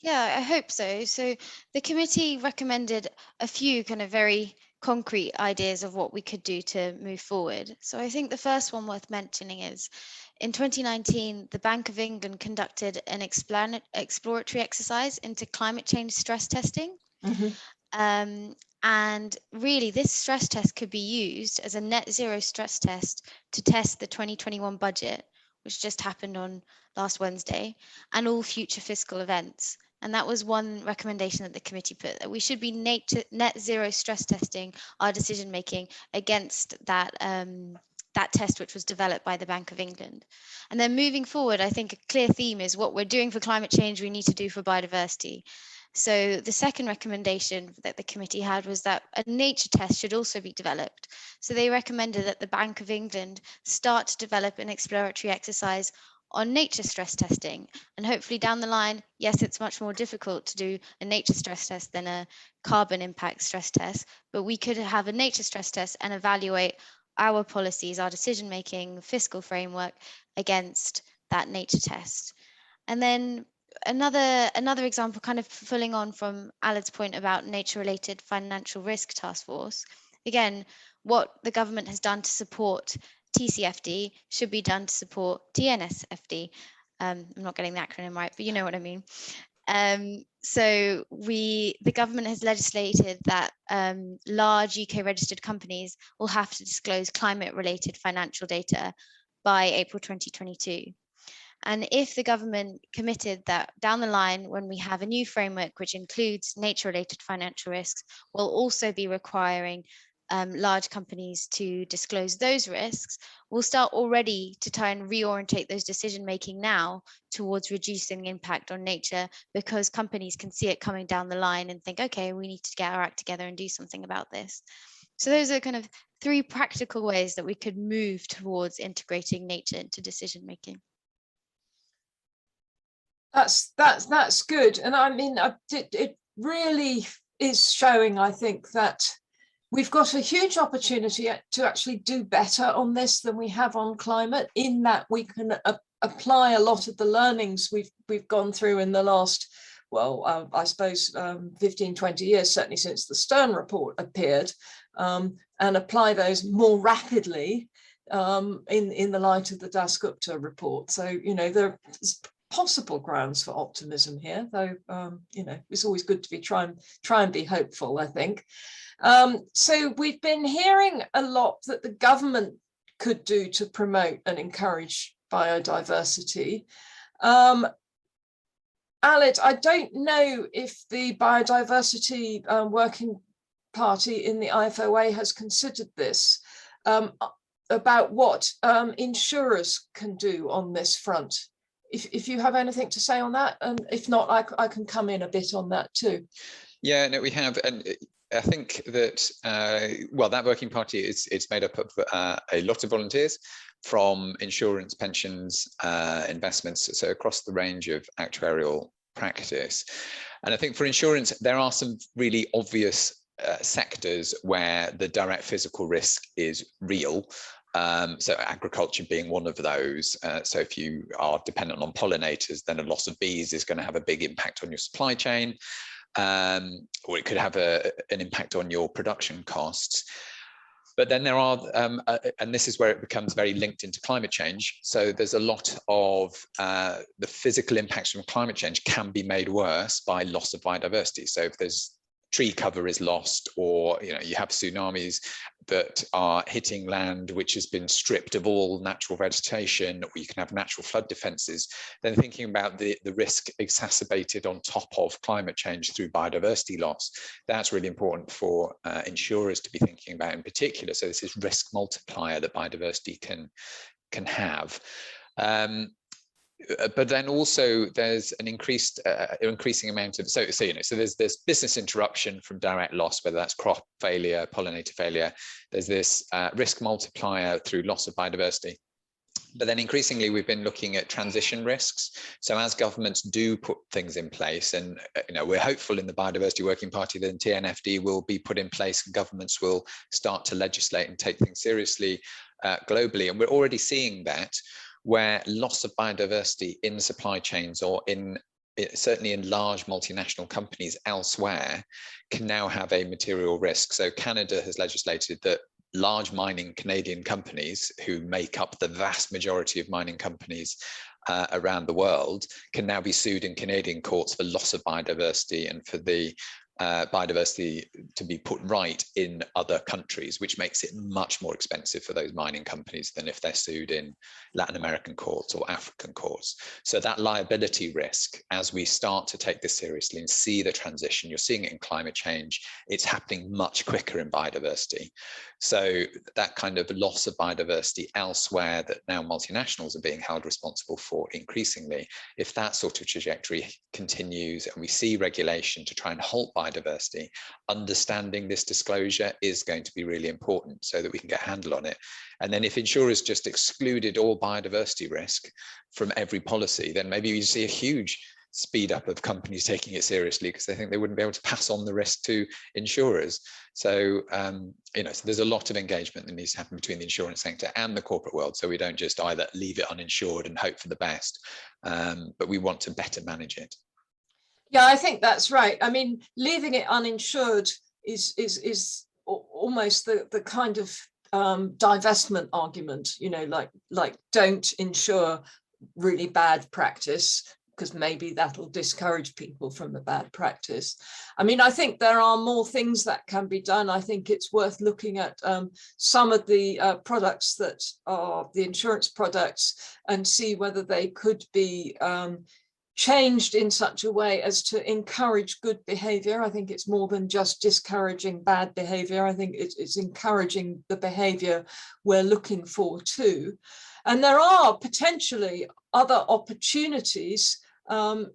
Yeah, I hope so. So the committee recommended a few kind of very concrete ideas of what we could do to move forward. So I think the first one worth mentioning is in 2019, the Bank of England conducted an exploratory exercise into climate change stress testing. Mm-hmm. And really, this stress test could be used as a net zero stress test to test the 2021 budget, which just happened on last Wednesday, and all future fiscal events. And that was one recommendation that the committee put, that we should be net zero stress testing our decision making against that that test which was developed by the Bank of England. And then moving forward, I think a clear theme is what we're doing for climate change, we need to do for biodiversity. So the second recommendation that the committee had was that a nature test should also be developed. So they recommended that the Bank of England start to develop an exploratory exercise on nature stress testing. And hopefully down the line, yes, it's much more difficult to do a nature stress test than a carbon impact stress test, but we could have a nature stress test and evaluate our policies, our decision making, fiscal framework against that nature test. And then another example, kind of pulling on from Alad's point about nature-related financial risk task force. Again, what the government has done to support TCFD should be done to support TNSFD. I'm not getting the acronym right, but you know what I mean. So the government has legislated that large UK registered companies will have to disclose climate-related financial data by April 2022. And if the government committed that down the line, when we have a new framework which includes nature-related financial risks, we'll also be requiring large companies to disclose those risks, we'll start already to try and reorientate those decision-making now towards reducing the impact on nature, because companies can see it coming down the line and think, okay, we need to get our act together and do something about this. So those are kind of 3 practical ways that we could move towards integrating nature into decision-making. That's good, and I mean it really is showing, I think, that we've got a huge opportunity to actually do better on this than we have on climate, in that we can apply a lot of the learnings we've gone through in the last, well, I suppose 15, 20 years, certainly since the Stern report appeared, and apply those more rapidly in the light of the Dasgupta report. So, you know, there's possible grounds for optimism here, though, you know, it's always good to be try and be hopeful, I think. So we've been hearing a lot that the government could do to promote and encourage biodiversity. Alid, I don't know if the Biodiversity Working Party in the IFoA has considered this, about what insurers can do on this front. If you have anything to say on that, and if not, I can come in a bit on that too. Yeah, no, we have, and I think that well, that working party it's made up of a lot of volunteers from insurance, pensions, investments, so across the range of actuarial practice. And I think for insurance, there are some really obvious sectors where the direct physical risk is real. So agriculture being one of those. So if you are dependent on pollinators, then a loss of bees is going to have a big impact on your supply chain, or it could have an impact on your production costs. But then there are, and this is where it becomes very linked into climate change. So there's a lot of the physical impacts from climate change can be made worse by loss of biodiversity. So if there's tree cover is lost, or you have tsunamis that are hitting land which has been stripped of all natural vegetation, or you can have natural flood defenses, then thinking about the risk exacerbated on top of climate change through biodiversity loss, that's really important for insurers to be thinking about in particular. So this is risk multiplier that biodiversity can have. But then also there's an increasing amount of, so there's business interruption from direct loss, whether that's crop failure, pollinator failure. There's this risk multiplier through loss of biodiversity. But then increasingly we've been looking at transition risks. So as governments do put things in place, and we're hopeful in the Biodiversity Working Party that TNFD will be put in place and governments will start to legislate and take things seriously globally. And we're already seeing that, where loss of biodiversity in supply chains, or certainly in large multinational companies elsewhere, can now have a material risk. So Canada has legislated that large mining Canadian companies, who make up the vast majority of mining companies around the world, can now be sued in Canadian courts for loss of biodiversity and for the biodiversity to be put right in other countries, which makes it much more expensive for those mining companies than if they're sued in Latin American courts or African courts. So that liability risk, as we start to take this seriously and see the transition, you're seeing it in climate change, it's happening much quicker in biodiversity. So that kind of loss of biodiversity elsewhere that now multinationals are being held responsible for increasingly, if that sort of trajectory continues and we see regulation to try and halt biodiversity, understanding this disclosure is going to be really important so that we can get a handle on it. And then if insurers just excluded all biodiversity risk from every policy, then maybe you see a huge speed up of companies taking it seriously because they think they wouldn't be able to pass on the risk to insurers. So, so there's a lot of engagement that needs to happen between the insurance sector and the corporate world. So we don't just either leave it uninsured and hope for the best, but we want to better manage it. Yeah, I think that's right. I mean, leaving it uninsured is almost the kind of divestment argument, like don't insure really bad practice, because maybe that'll discourage people from the bad practice. I mean, I think there are more things that can be done. I think it's worth looking at some of the products that are the insurance products and see whether they could be changed in such a way as to encourage good behavior. I think it's more than just discouraging bad behavior. I think it's encouraging the behavior we're looking for too. And there are potentially other opportunities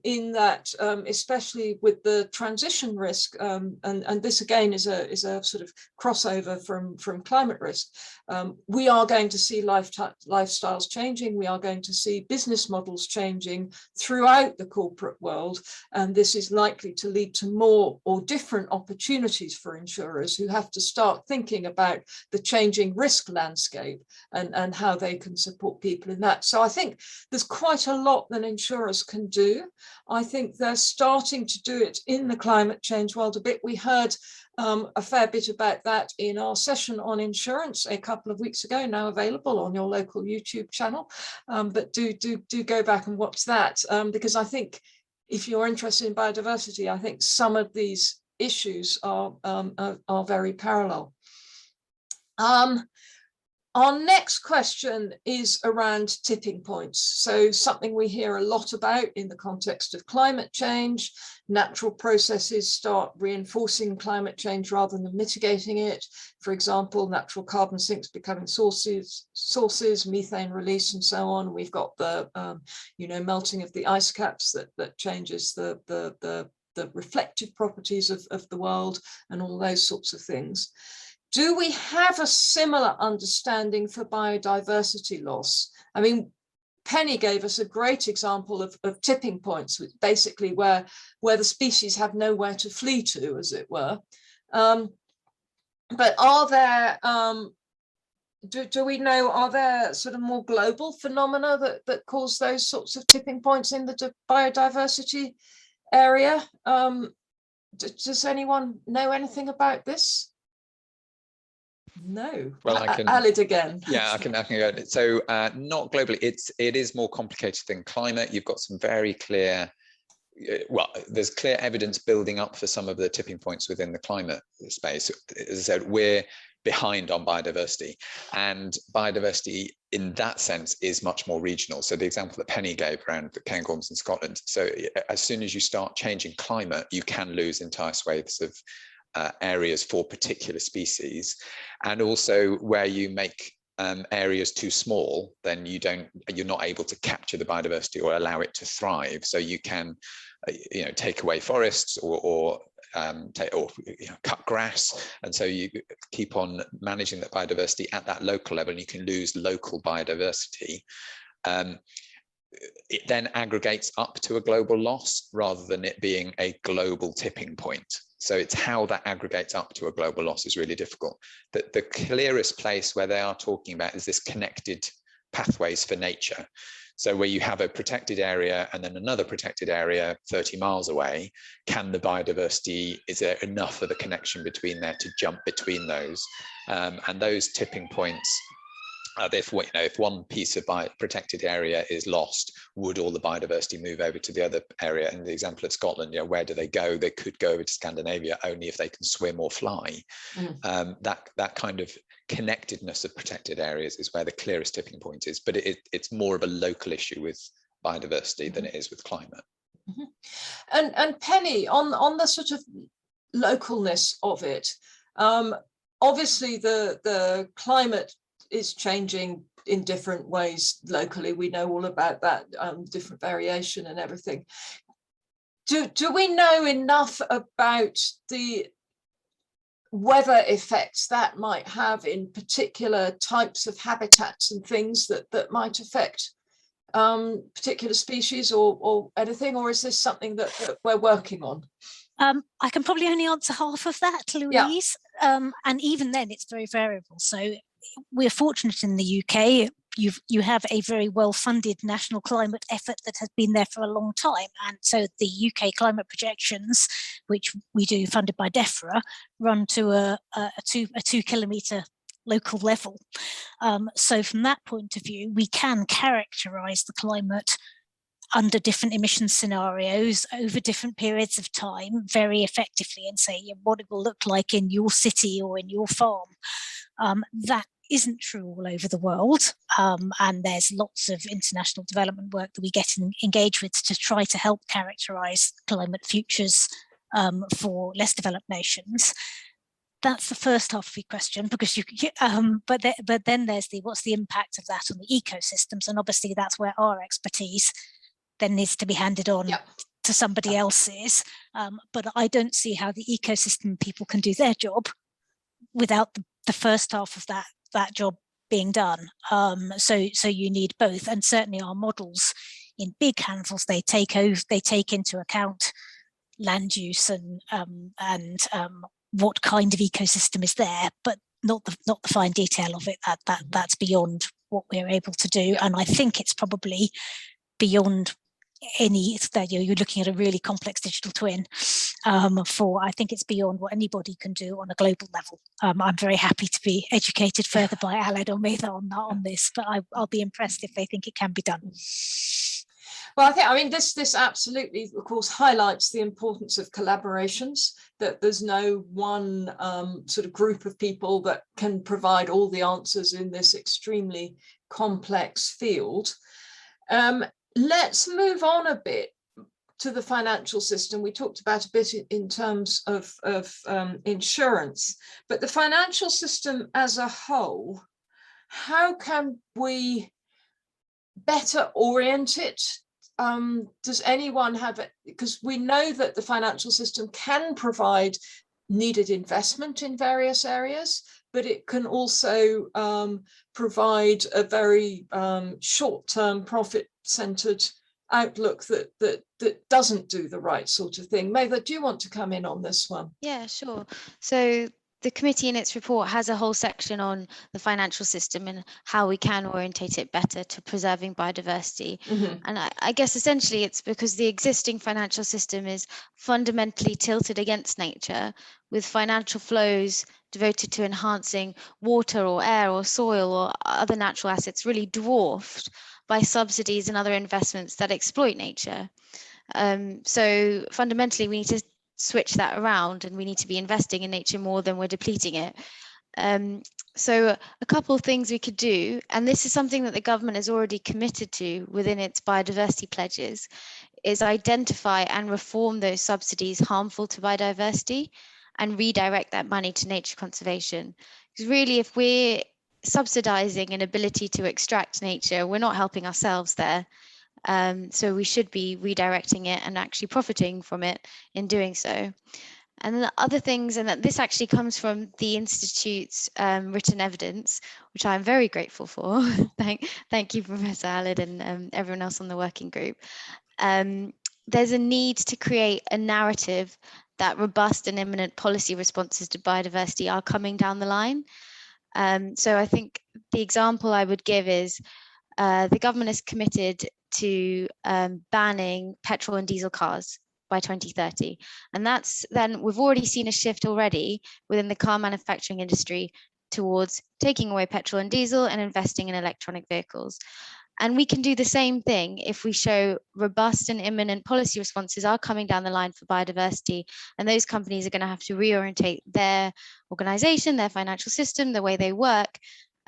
in that, especially with the transition risk, and this again is a sort of crossover from climate risk. We are going to see lifestyles changing. We are going to see business models changing throughout the corporate world, and this is likely to lead to more or different opportunities for insurers who have to start thinking about the changing risk landscape and how they can support people in that. So I think there's quite a lot that insurers can do. I think they're starting to do it in the climate change world a bit. We heard a fair bit about that in our session on insurance a couple of weeks ago, now available on your local YouTube channel. But do go back and watch that, because I think if you're interested in biodiversity, I think some of these issues are very parallel. Our next question is around tipping points. So something we hear a lot about in the context of climate change. Natural processes start reinforcing climate change rather than mitigating it. For example, natural carbon sinks becoming sources, methane release, and so on. We've got the melting of the ice caps that changes the reflective properties of the world and all those sorts of things. Do we have a similar understanding for biodiversity loss? I mean, Penny gave us a great example of tipping points, basically where the species have nowhere to flee to, as it were. But are there, do we know, are there sort of more global phenomena that cause those sorts of tipping points in the biodiversity area? Does anyone know anything about this? No. Well, I can. Alid again. Yeah, I can go. So not globally. It is more complicated than climate. You've got some very clear. Well, there's clear evidence building up for some of the tipping points within the climate space. As I said, we're behind on biodiversity, and biodiversity in that sense is much more regional. So the example that Penny gave around the Cairngorms in Scotland. So as soon as you start changing climate, you can lose entire swathes of areas for particular species, and also where you make areas too small, then you're not able to capture the biodiversity or allow it to thrive. So you can, take away forests or cut grass, and so you keep on managing that biodiversity at that local level, and you can lose local biodiversity. It then aggregates up to a global loss rather than it being a global tipping point. So it's how that aggregates up to a global loss is really difficult. The clearest place where they are talking about is this connected pathways for nature. So where you have a protected area and then another protected area 30 miles away, can the biodiversity, is there enough of the connection between there to jump between those? And those tipping points if one piece of protected area is lost, would all the biodiversity move over to the other area? In the example of Scotland, where do they go? They could go over to Scandinavia only if they can swim or fly. That kind of connectedness of protected areas is where the clearest tipping point is, but it's more of a local issue with biodiversity than it is with climate. And Penny, on the sort of localness of it, obviously the climate is changing in different ways locally. We know all about that, different variation and everything. Do we know enough about the weather effects that might have in particular types of habitats and things that might affect particular species or anything, or is this something that we're working on? I can probably only answer half of that, Louise. Yeah. And even then it's very variable. So we're fortunate in the UK. You have a very well-funded national climate effort that has been there for a long time. And so the UK climate projections, which we do funded by DEFRA, run to a 2 kilometre local level. So from that point of view, we can characterise the climate under different emission scenarios over different periods of time very effectively and say what it will look like in your city or in your farm. That isn't true all over the world, and there's lots of international development work that we get engaged with to try to help characterise climate futures for less developed nations. That's the first half of your question, because but then there's what's the impact of that on the ecosystems, and obviously that's where our expertise then needs to be handed on to somebody else's. But I don't see how the ecosystem people can do their job without the first half of that job being done. So you need both, and certainly our models in big handfuls, they take into account land use and what kind of ecosystem is there, but not the fine detail of it. That's beyond what we're able to do, and I think it's probably beyond you're looking at a really complex digital twin I think it's beyond what anybody can do on a global level. I'm very happy to be educated further by Aled or Metha on this, but I'll be impressed if they think it can be done. Well, I mean, this absolutely, of course, highlights the importance of collaborations, that there's no one sort of group of people that can provide all the answers in this extremely complex field. Let's move on a bit to the financial system. We talked about a bit in terms of insurance, but the financial system as a whole, how can we better orient it? Does anyone have it? Because we know that the financial system can provide needed investment in various areas, but it can also provide a very short-term profit-centered outlook that doesn't do the right sort of thing. Metha, do you want to come in on this one? Yeah, sure. So the committee in its report has a whole section on the financial system and how we can orientate it better to preserving biodiversity. And I guess essentially it's because the existing financial system is fundamentally tilted against nature, with financial flows devoted to enhancing water or air or soil or other natural assets really dwarfed by subsidies and other investments that exploit nature. So fundamentally, we need to switch that around, and we need to be investing in nature more than we're depleting it. So a couple of things we could do, and this is something that the government has already committed to within its biodiversity pledges, is identify and reform those subsidies harmful to biodiversity and redirect that money to nature conservation. Because really, if we're subsidizing an ability to extract nature, we're not helping ourselves there. So we should be redirecting it and actually profiting from it in doing so. And then the other things, and that this actually comes from the Institute's written evidence, which I'm very grateful for. Thank you, Professor Aled, and everyone else on the working group. There's a need to create a narrative that robust and imminent policy responses to biodiversity are coming down the line. So I think the example I would give is the government is committed to banning petrol and diesel cars by 2030. And then we've already seen a shift already within the car manufacturing industry towards taking away petrol and diesel and investing in electronic vehicles. And we can do the same thing if we show robust and imminent policy responses are coming down the line for biodiversity, and those companies are going to have to reorientate their organization, their financial system, the way they work,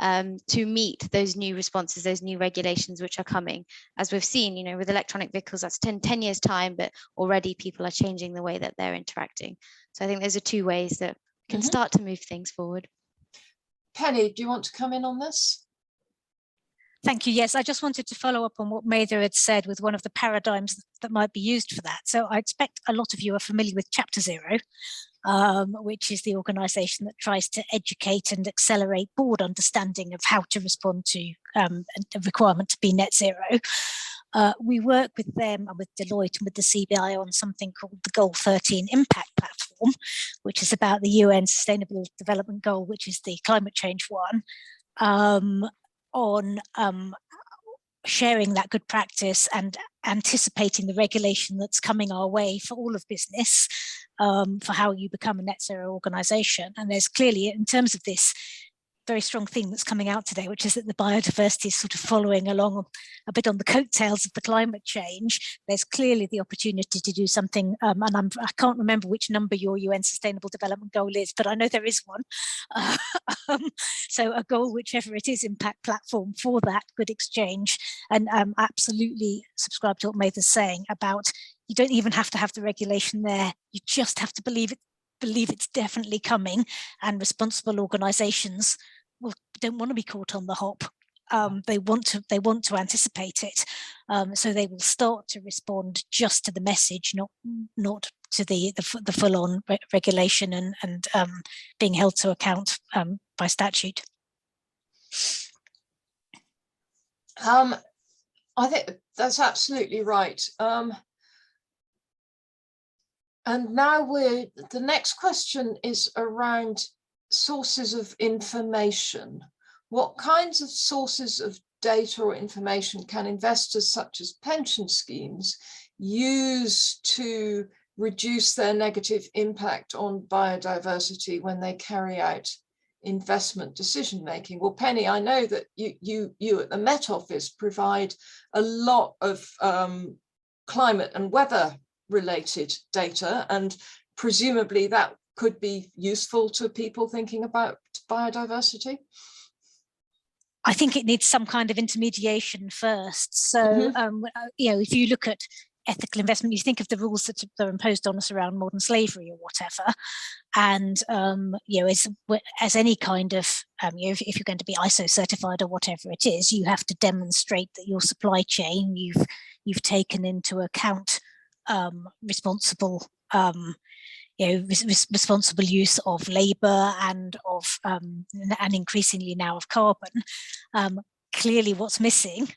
to meet those new responses, those new regulations which are coming. As we've seen, you know, with electronic vehicles, that's 10 years time, but already people are changing the way that they're interacting. So I think those are two ways that we can start to move things forward. Penny, do you want to come in on this? Thank you. Yes, I just wanted to follow up on what Maida had said with one of the paradigms that might be used for that. So I expect a lot of you are familiar with Chapter 0, which is the organisation that tries to educate and accelerate board understanding of how to respond to a requirement to be net zero. We work with them and with Deloitte and with the CBI on something called the Goal 13 Impact Platform, which is about the UN Sustainable Development Goal, which is the climate change one, on sharing that good practice and anticipating the regulation that's coming our way for all of business, for how you become a net zero organisation. And there's clearly, in terms of this very strong thing that's coming out today, which is that the biodiversity is sort of following along a bit on the coattails of the climate change. There's clearly the opportunity to do something, and I can't remember which number your UN Sustainable Development Goal is, but I know there is one. So a goal, whichever it is, impact platform for that good exchange. And absolutely subscribe to what Maitha's saying about, you don't even have to have the regulation there. You just have to believe it's definitely coming, and responsible organisations don't want to be caught on the hop. They want to anticipate it, so they will start to respond just to the message, not to the full-on regulation and being held to account by statute. I think that's absolutely right. And now the next question is around sources of information. What kinds of sources of data or information can investors such as pension schemes use to reduce their negative impact on biodiversity when they carry out investment decision making? Well, Penny, I know that you at the Met Office provide a lot of climate and weather related data, and presumably that could be useful to people thinking about biodiversity. I think it needs some kind of intermediation first. So, you know, if you look at ethical investment, you think of the rules that are imposed on us around modern slavery or whatever, and you know, as any kind of you know, if you're going to be ISO certified or whatever it is, you have to demonstrate that your supply chain you've taken into account responsible responsible use of labour and of and increasingly now of carbon. Clearly, what's missing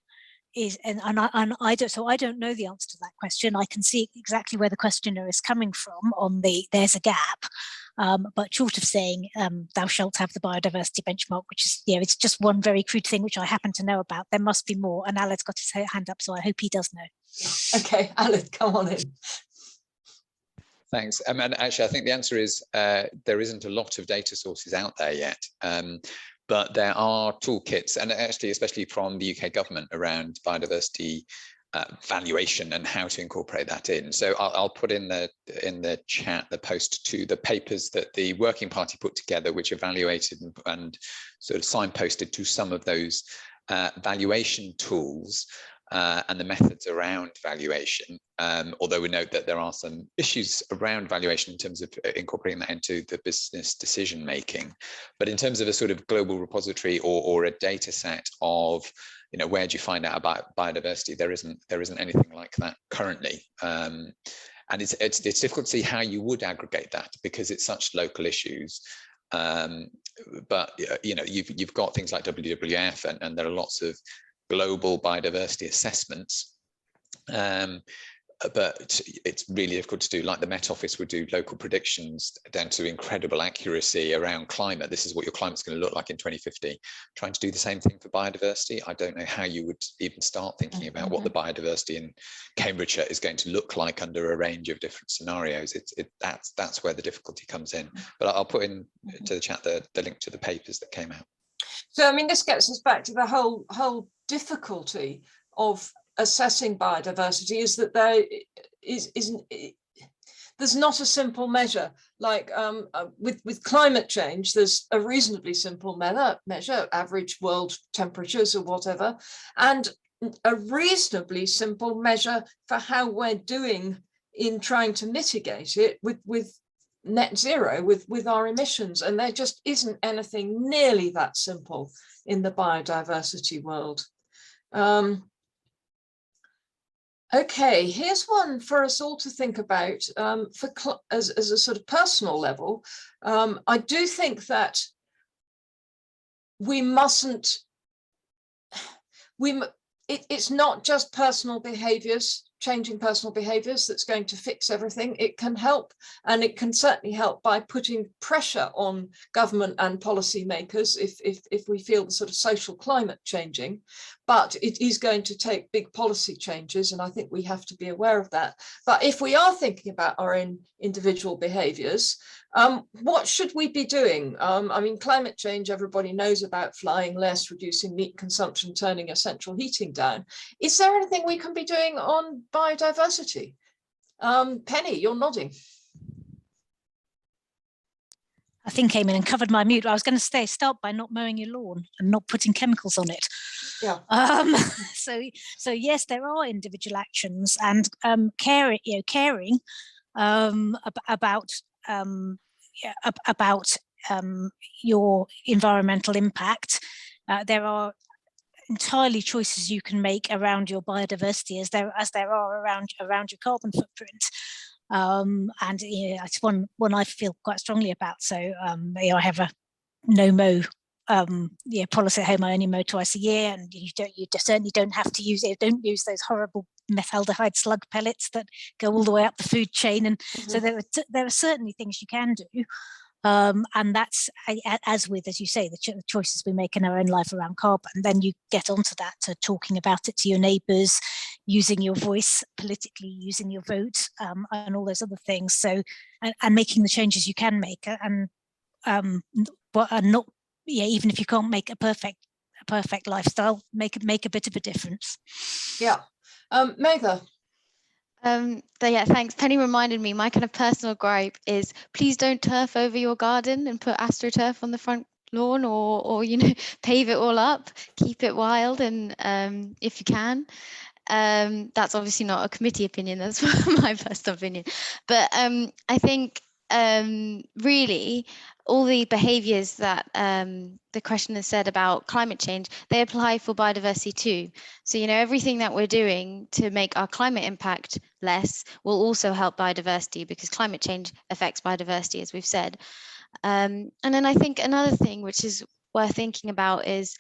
is, and I don't know the answer to that question. I can see exactly where the questioner is coming from on there's a gap, but short of saying thou shalt have the biodiversity benchmark, which is, you know, it's just one very crude thing which I happen to know about. There must be more, and Alad's got his hand up, so I hope he does know. Okay, Alad, come on in. Thanks. And actually, I think the answer is there isn't a lot of data sources out there yet, but there are toolkits, and actually, especially from the UK government, around biodiversity valuation and how to incorporate that in. So I'll put in the chat the post to the papers that the Working Party put together, which evaluated and sort of signposted to some of those valuation tools. And the methods around valuation, although we note that there are some issues around valuation in terms of incorporating that into the business decision making. But in terms of a sort of global repository or a data set of, you know, where do you find out about biodiversity, there isn't anything like that currently. And it's difficult to see how you would aggregate that because it's such local issues. But you know, you've got things like WWF, and there are lots of global biodiversity assessments. but it's really difficult to do. Like the Met Office would do local predictions down to incredible accuracy around climate. This is what your climate's going to look like in 2050. Trying to do the same thing for biodiversity, I don't know how you would even start thinking about what the biodiversity in Cambridgeshire is going to look like under a range of different scenarios. That's where the difficulty comes in. But I'll put in to the chat the link to the papers that came out. So, I mean, this gets us back to the whole difficulty of assessing biodiversity, is that there's not a simple measure. Like with climate change, there's a reasonably simple measure, average world temperatures or whatever, and a reasonably simple measure for how we're doing in trying to mitigate it with net zero, with our emissions. And there just isn't anything nearly that simple in the biodiversity world. Okay, here's one for us all to think about as a sort of personal level. I do think that we mustn't, it's not just personal behaviours, changing personal behaviours that's going to fix everything. It can help, and it can certainly help by putting pressure on government and policymakers if we feel the sort of social climate changing. But it is going to take big policy changes, and I think we have to be aware of that. But if we are thinking about our own individual behaviours, what should we be doing? I mean, climate change, everybody knows about: flying less, reducing meat consumption, turning your central heating down. Is there anything we can be doing on biodiversity? Penny, you're nodding. I think came in and covered my mute. I was going to start by not mowing your lawn and not putting chemicals on it. Yeah. So yes, there are individual actions, and caring about your environmental impact. There are entirely choices you can make around your biodiversity as there are around your carbon footprint. And it's one I feel quite strongly about. So I have a no-mow policy at home. I only mow twice a year, and you certainly don't have to use it. Don't use those horrible methaldehyde slug pellets that go all the way up the food chain. And so there are certainly things you can do. And that's, as you say, the choices we make in our own life around carbon. Then you get onto that to talking about it to your neighbours, using your voice politically, using your vote, and all those other things. So, and making the changes you can make, and not, even if you can't make a perfect lifestyle, make a bit of a difference. Yeah, Mather. Yeah, thanks. Penny reminded me, my kind of personal gripe is, please don't turf over your garden and put AstroTurf on the front lawn, or pave it all up. Keep it wild, and if you can. That's obviously not a committee opinion, that's my personal opinion. But I think really all the behaviours that the questioner said about climate change, they apply for biodiversity too. So everything that we're doing to make our climate impact less will also help biodiversity, because climate change affects biodiversity, as we've said. And then I think another thing which is worth thinking about is,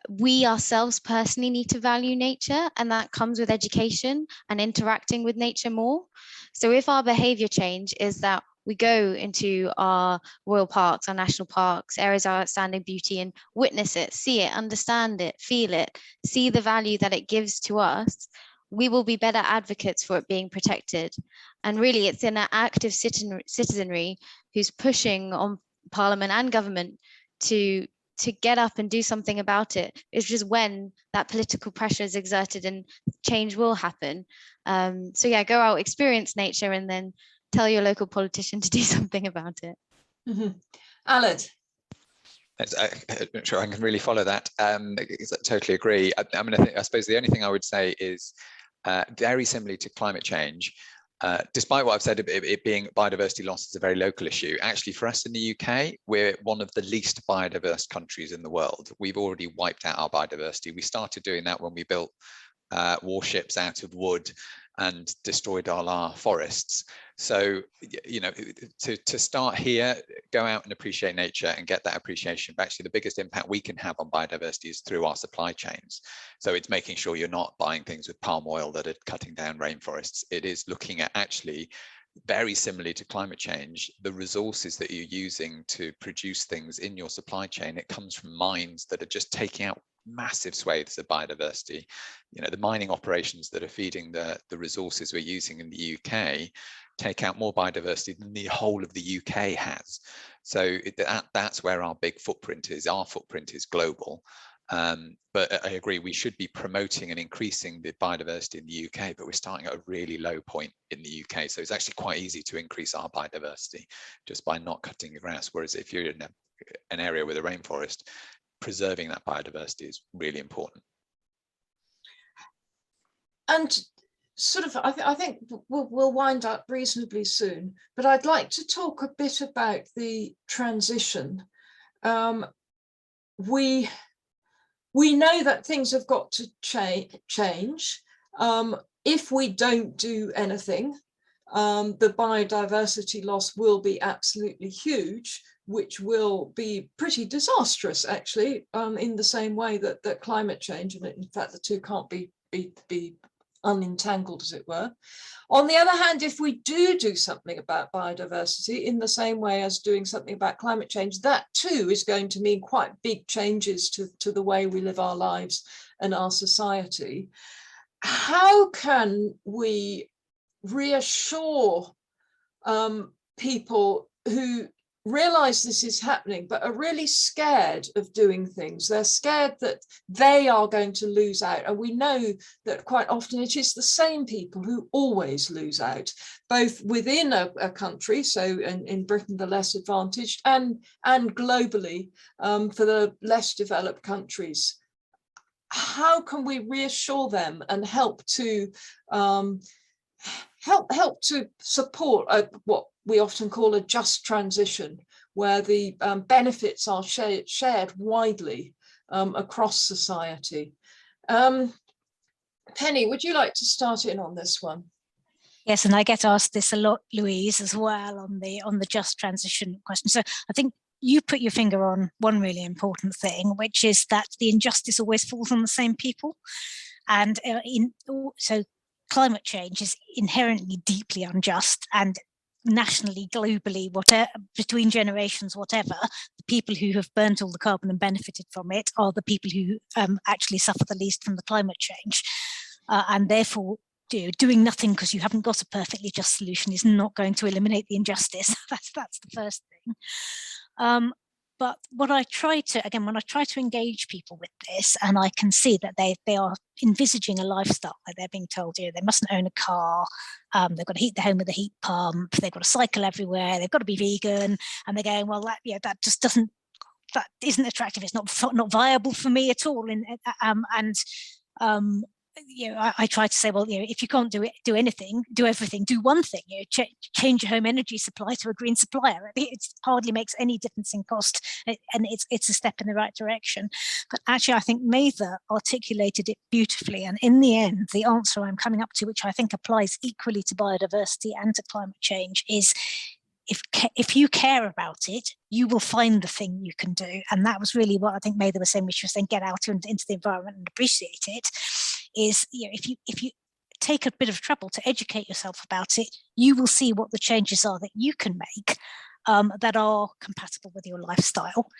we ourselves personally need to value nature, and that comes with education and interacting with nature more. So if our behavior change is that we go into our royal parks, our national parks, areas of outstanding beauty, and witness it, see it, understand it, feel it, see the value that it gives to us, we will be better advocates for it being protected. And really, it's in an active citizenry who's pushing on Parliament and government to get up and do something about it. It's just when that political pressure is exerted and change will happen. So yeah, go out, experience nature, and then tell your local politician to do something about it. Aled. I'm not sure I can really follow that. I totally agree. I suppose the only thing I would say is, very similarly to climate change, despite what I've said, it being biodiversity loss is a very local issue. Actually, for us in the UK, we're one of the least biodiverse countries in the world. We've already wiped out our biodiversity. We started doing that when we built warships out of wood and destroyed all our forests. So, to start here, go out and appreciate nature and get that appreciation, but actually the biggest impact we can have on biodiversity is through our supply chains. So it's making sure you're not buying things with palm oil that are cutting down rainforests. It is looking at actually, very similarly to climate change, the resources that you're using to produce things in your supply chain. It comes from mines that are just taking out massive swathes of biodiversity. You know, the mining operations that are feeding the resources we're using in the UK take out more biodiversity than the whole of the UK has. So that's where our big footprint is. Our footprint is global. But I agree, we should be promoting and increasing the biodiversity in the UK, but we're starting at a really low point in the UK. So it's actually quite easy to increase our biodiversity just by not cutting the grass. Whereas if you're in an area with a rainforest, preserving that biodiversity is really important. And sort of, I think we'll wind up reasonably soon, but I'd like to talk a bit about the transition. We know that things have got to change. If we don't do anything, the biodiversity loss will be absolutely huge, which will be pretty disastrous, actually, in the same way that climate change, and in fact the two can't be unentangled, as it were. On the other hand, if we do something about biodiversity in the same way as doing something about climate change, that too is going to mean quite big changes to the way we live our lives and our society. How can we reassure people who realize this is happening but are really scared of doing things? They're scared that they are going to lose out, and we know that quite often it is the same people who always lose out, both within a country, so in Britain the less advantaged, and globally for the less developed countries. How can we reassure them and help to support what we often call a just transition, where the benefits are shared widely across society? Penny, would you like to start in on this one? Yes, and I get asked this a lot, Louise, as well, on the just transition question. So I think you put your finger on one really important thing, which is that the injustice always falls on the same people. And so climate change is inherently deeply unjust, and nationally, globally, whatever, between generations, whatever, the people who have burnt all the carbon and benefited from it are the people who actually suffer the least from the climate change. And therefore, doing nothing because you haven't got a perfectly just solution is not going to eliminate the injustice. That's the first thing. But what I try to, again, when I try to engage people with this, and I can see that they are envisaging a lifestyle where they're being told, they mustn't own a car, they've got to heat the home with a heat pump, they've got to cycle everywhere, they've got to be vegan, and they're going, well, that just doesn't, that isn't attractive. It's not viable for me at all. I try to say, well, if you can't do anything, do everything, do one thing, change your home energy supply to a green supplier. It hardly makes any difference in cost, and it's a step in the right direction. But actually, I think Mather articulated it beautifully. And in the end, the answer I'm coming up to, which I think applies equally to biodiversity and to climate change, is if you care about it, you will find the thing you can do. And that was really what I think Mather was saying, which was then get out into the environment and appreciate it. Is if you take a bit of trouble to educate yourself about it, you will see what the changes are that you can make that are compatible with your lifestyle.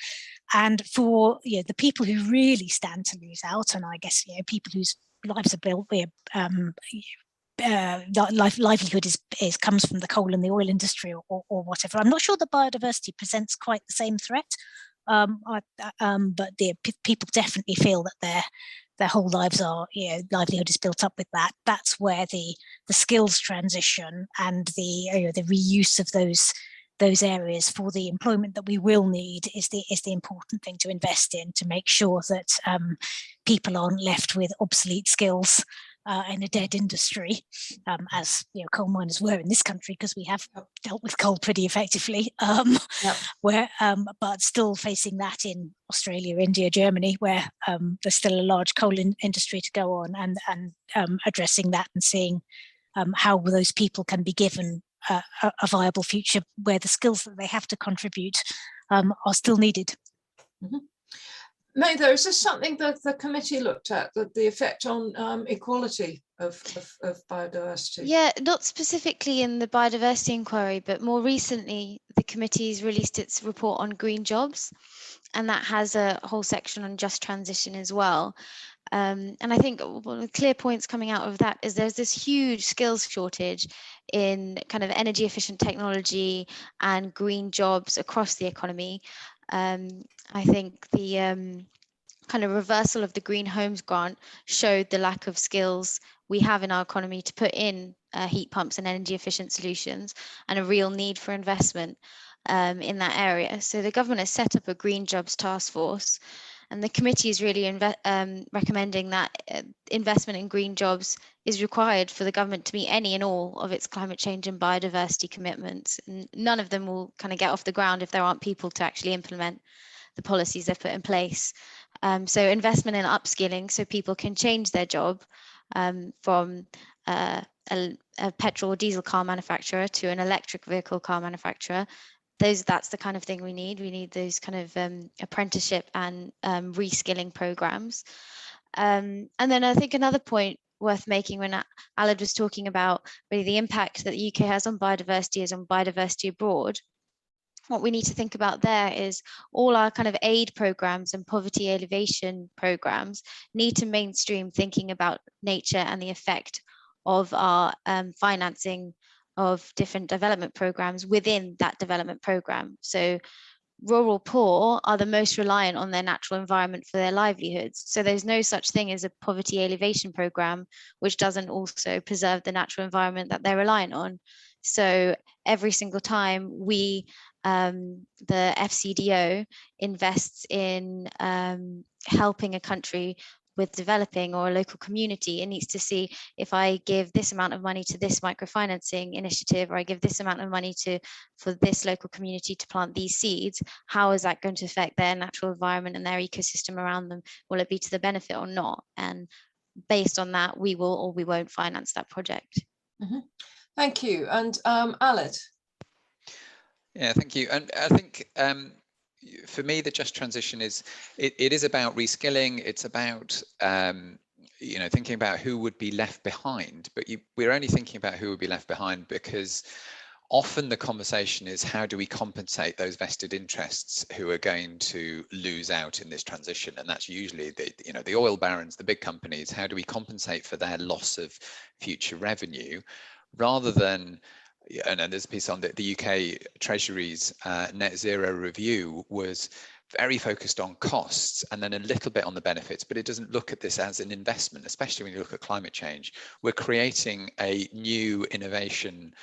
And for the people who really stand to lose out, and I guess people whose lives are built where livelihood comes from the coal and the oil industry or whatever. I'm not sure that biodiversity presents quite the same threat, but people definitely feel that their whole lives are, livelihood is built up with that. That's where the skills transition and the reuse of those areas for the employment that we will need is the important thing to invest in, to make sure that people aren't left with obsolete skills in a dead industry, as coal miners were in this country, because we have dealt with coal pretty effectively. But still facing that in Australia, India, Germany, where there's still a large coal industry to go on, and addressing that and seeing how those people can be given a viable future where the skills that they have to contribute are still needed. Mm-hmm. Mather, is this something that the committee looked at, the effect on equality of biodiversity? Yeah, not specifically in the biodiversity inquiry, but more recently, the committee's released its report on green jobs, and that has a whole section on just transition as well. And I think one of the clear points coming out of that is there's this huge skills shortage in kind of energy efficient technology and green jobs across the economy. I think the kind of reversal of the Green Homes Grant showed the lack of skills we have in our economy to put in heat pumps and energy efficient solutions, and a real need for investment in that area. So the government has set up a Green Jobs Task Force, and the committee is really recommending that investment in green jobs is required for the government to meet any and all of its climate change and biodiversity commitments. And none of them will kind of get off the ground if there aren't people to actually implement the policies they've put in place. So investment in upskilling so people can change their job from a petrol or diesel car manufacturer to an electric vehicle car manufacturer. That's the kind of thing we need. We need those kind of apprenticeship and reskilling programs. And then I think another point worth making when Aled was talking about really the impact that the UK has on biodiversity is on biodiversity abroad. What we need to think about there is all our kind of aid programs and poverty alleviation programs need to mainstream thinking about nature and the effect of our financing of different development programs within that development program. So rural poor are the most reliant on their natural environment for their livelihoods. So there's no such thing as a poverty alleviation program which doesn't also preserve the natural environment that they're reliant on. So every single time the FCDO invests in helping a country with developing or a local community, it needs to see, if I give this amount of money to this microfinancing initiative, or I give this amount of money for this local community to plant these seeds, how is that going to affect their natural environment and their ecosystem around them? Will it be to the benefit or not? And based on that, we will or we won't finance that project. Mm-hmm. Thank you. And Aled? Yeah, thank you. And I think for me, the just transition is, it is about reskilling. It's about, thinking about who would be left behind. But we're only thinking about who would be left behind because often the conversation is, how do we compensate those vested interests who are going to lose out in this transition? And that's usually the oil barons, the big companies. How do we compensate for their loss of future revenue, rather than, and there's a piece on the UK Treasury's net zero review was very focused on costs and then a little bit on the benefits, but it doesn't look at this as an investment, especially when you look at climate change. We're creating a new innovation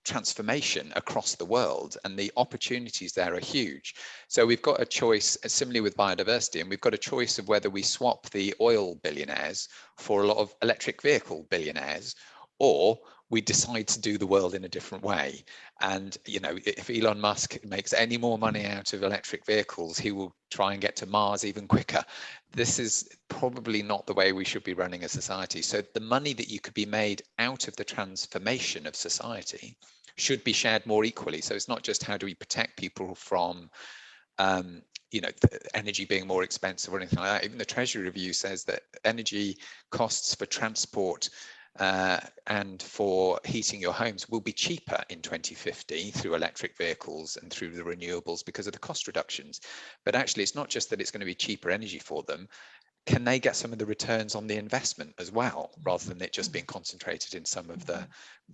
transformation across the world, and the opportunities there are huge. So we've got a choice, similarly with biodiversity, and we've got a choice of whether we swap the oil billionaires for a lot of electric vehicle billionaires, or we decide to do the world in a different way. And if Elon Musk makes any more money out of electric vehicles, he will try and get to Mars even quicker. This is probably not the way we should be running a society. So the money that you could be made out of the transformation of society should be shared more equally. So it's not just how do we protect people from energy being more expensive or anything like that. Even the Treasury review says that energy costs for transport and for heating your homes will be cheaper in 2050 through electric vehicles and through the renewables because of the cost reductions. But actually, it's not just that it's going to be cheaper energy for them. Can they get some of the returns on the investment as well, rather than it just being concentrated in some of the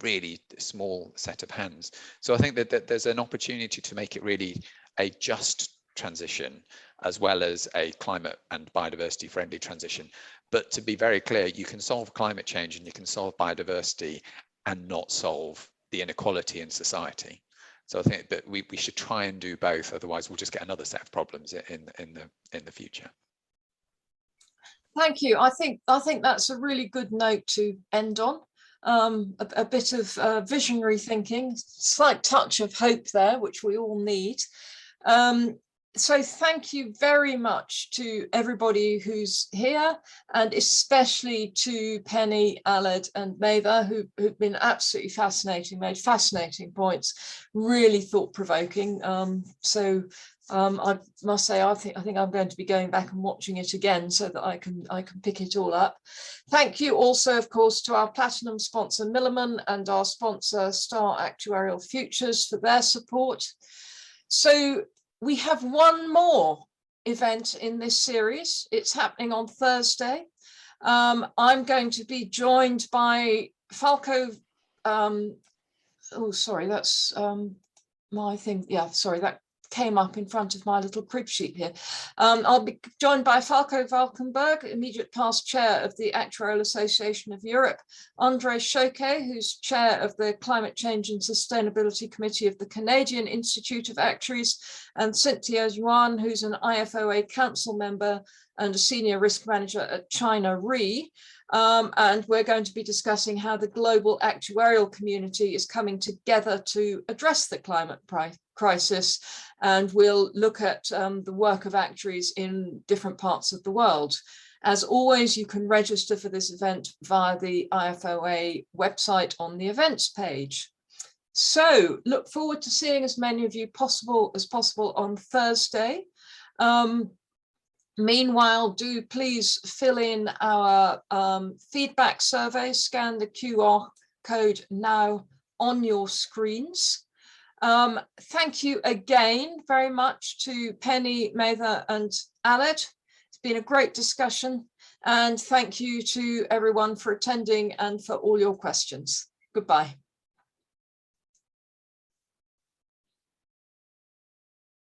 really small set of hands? So I think that there's an opportunity to make it really a just transition, as well as a climate and biodiversity friendly transition. But to be very clear, you can solve climate change and you can solve biodiversity and not solve the inequality in society. So I think that we should try and do both. Otherwise, we'll just get another set of problems in the future. Thank you. I think that's a really good note to end on. A bit of visionary thinking, slight touch of hope there, which we all need. So thank you very much to everybody who's here, and especially to Penny, Aled and Maeva, who've been absolutely fascinating, made fascinating points, really thought-provoking. I must say, I think I'm going to be going back and watching it again so that I can pick it all up. Thank you also, of course, to our platinum sponsor Milliman and our sponsor Star Actuarial Futures for their support. So we have one more event in this series. It's happening on Thursday. I'm going to be joined by Falco. Oh, sorry, that's my thing. Yeah, sorry, that came up in front of my little crib sheet here. I'll be joined by Falco Valkenburg, immediate past chair of the Actuarial Association of Europe, Andre Choquet, who's chair of the Climate Change and Sustainability Committee of the Canadian Institute of Actuaries, and Cynthia Yuan, who's an IFoA council member and a senior risk manager at China Re. And we're going to be discussing how the global actuarial community is coming together to address the climate crisis, and we'll look at the work of actuaries in different parts of the world. As always, you can register for this event via the IFoA website on the events page. So look forward to seeing as many of you as possible on Thursday. Meanwhile, do please fill in our feedback survey, scan the QR code now on your screens. Thank you again very much to Penny, Maeva and Aled. It's been a great discussion, and thank you to everyone for attending and for all your questions. Goodbye.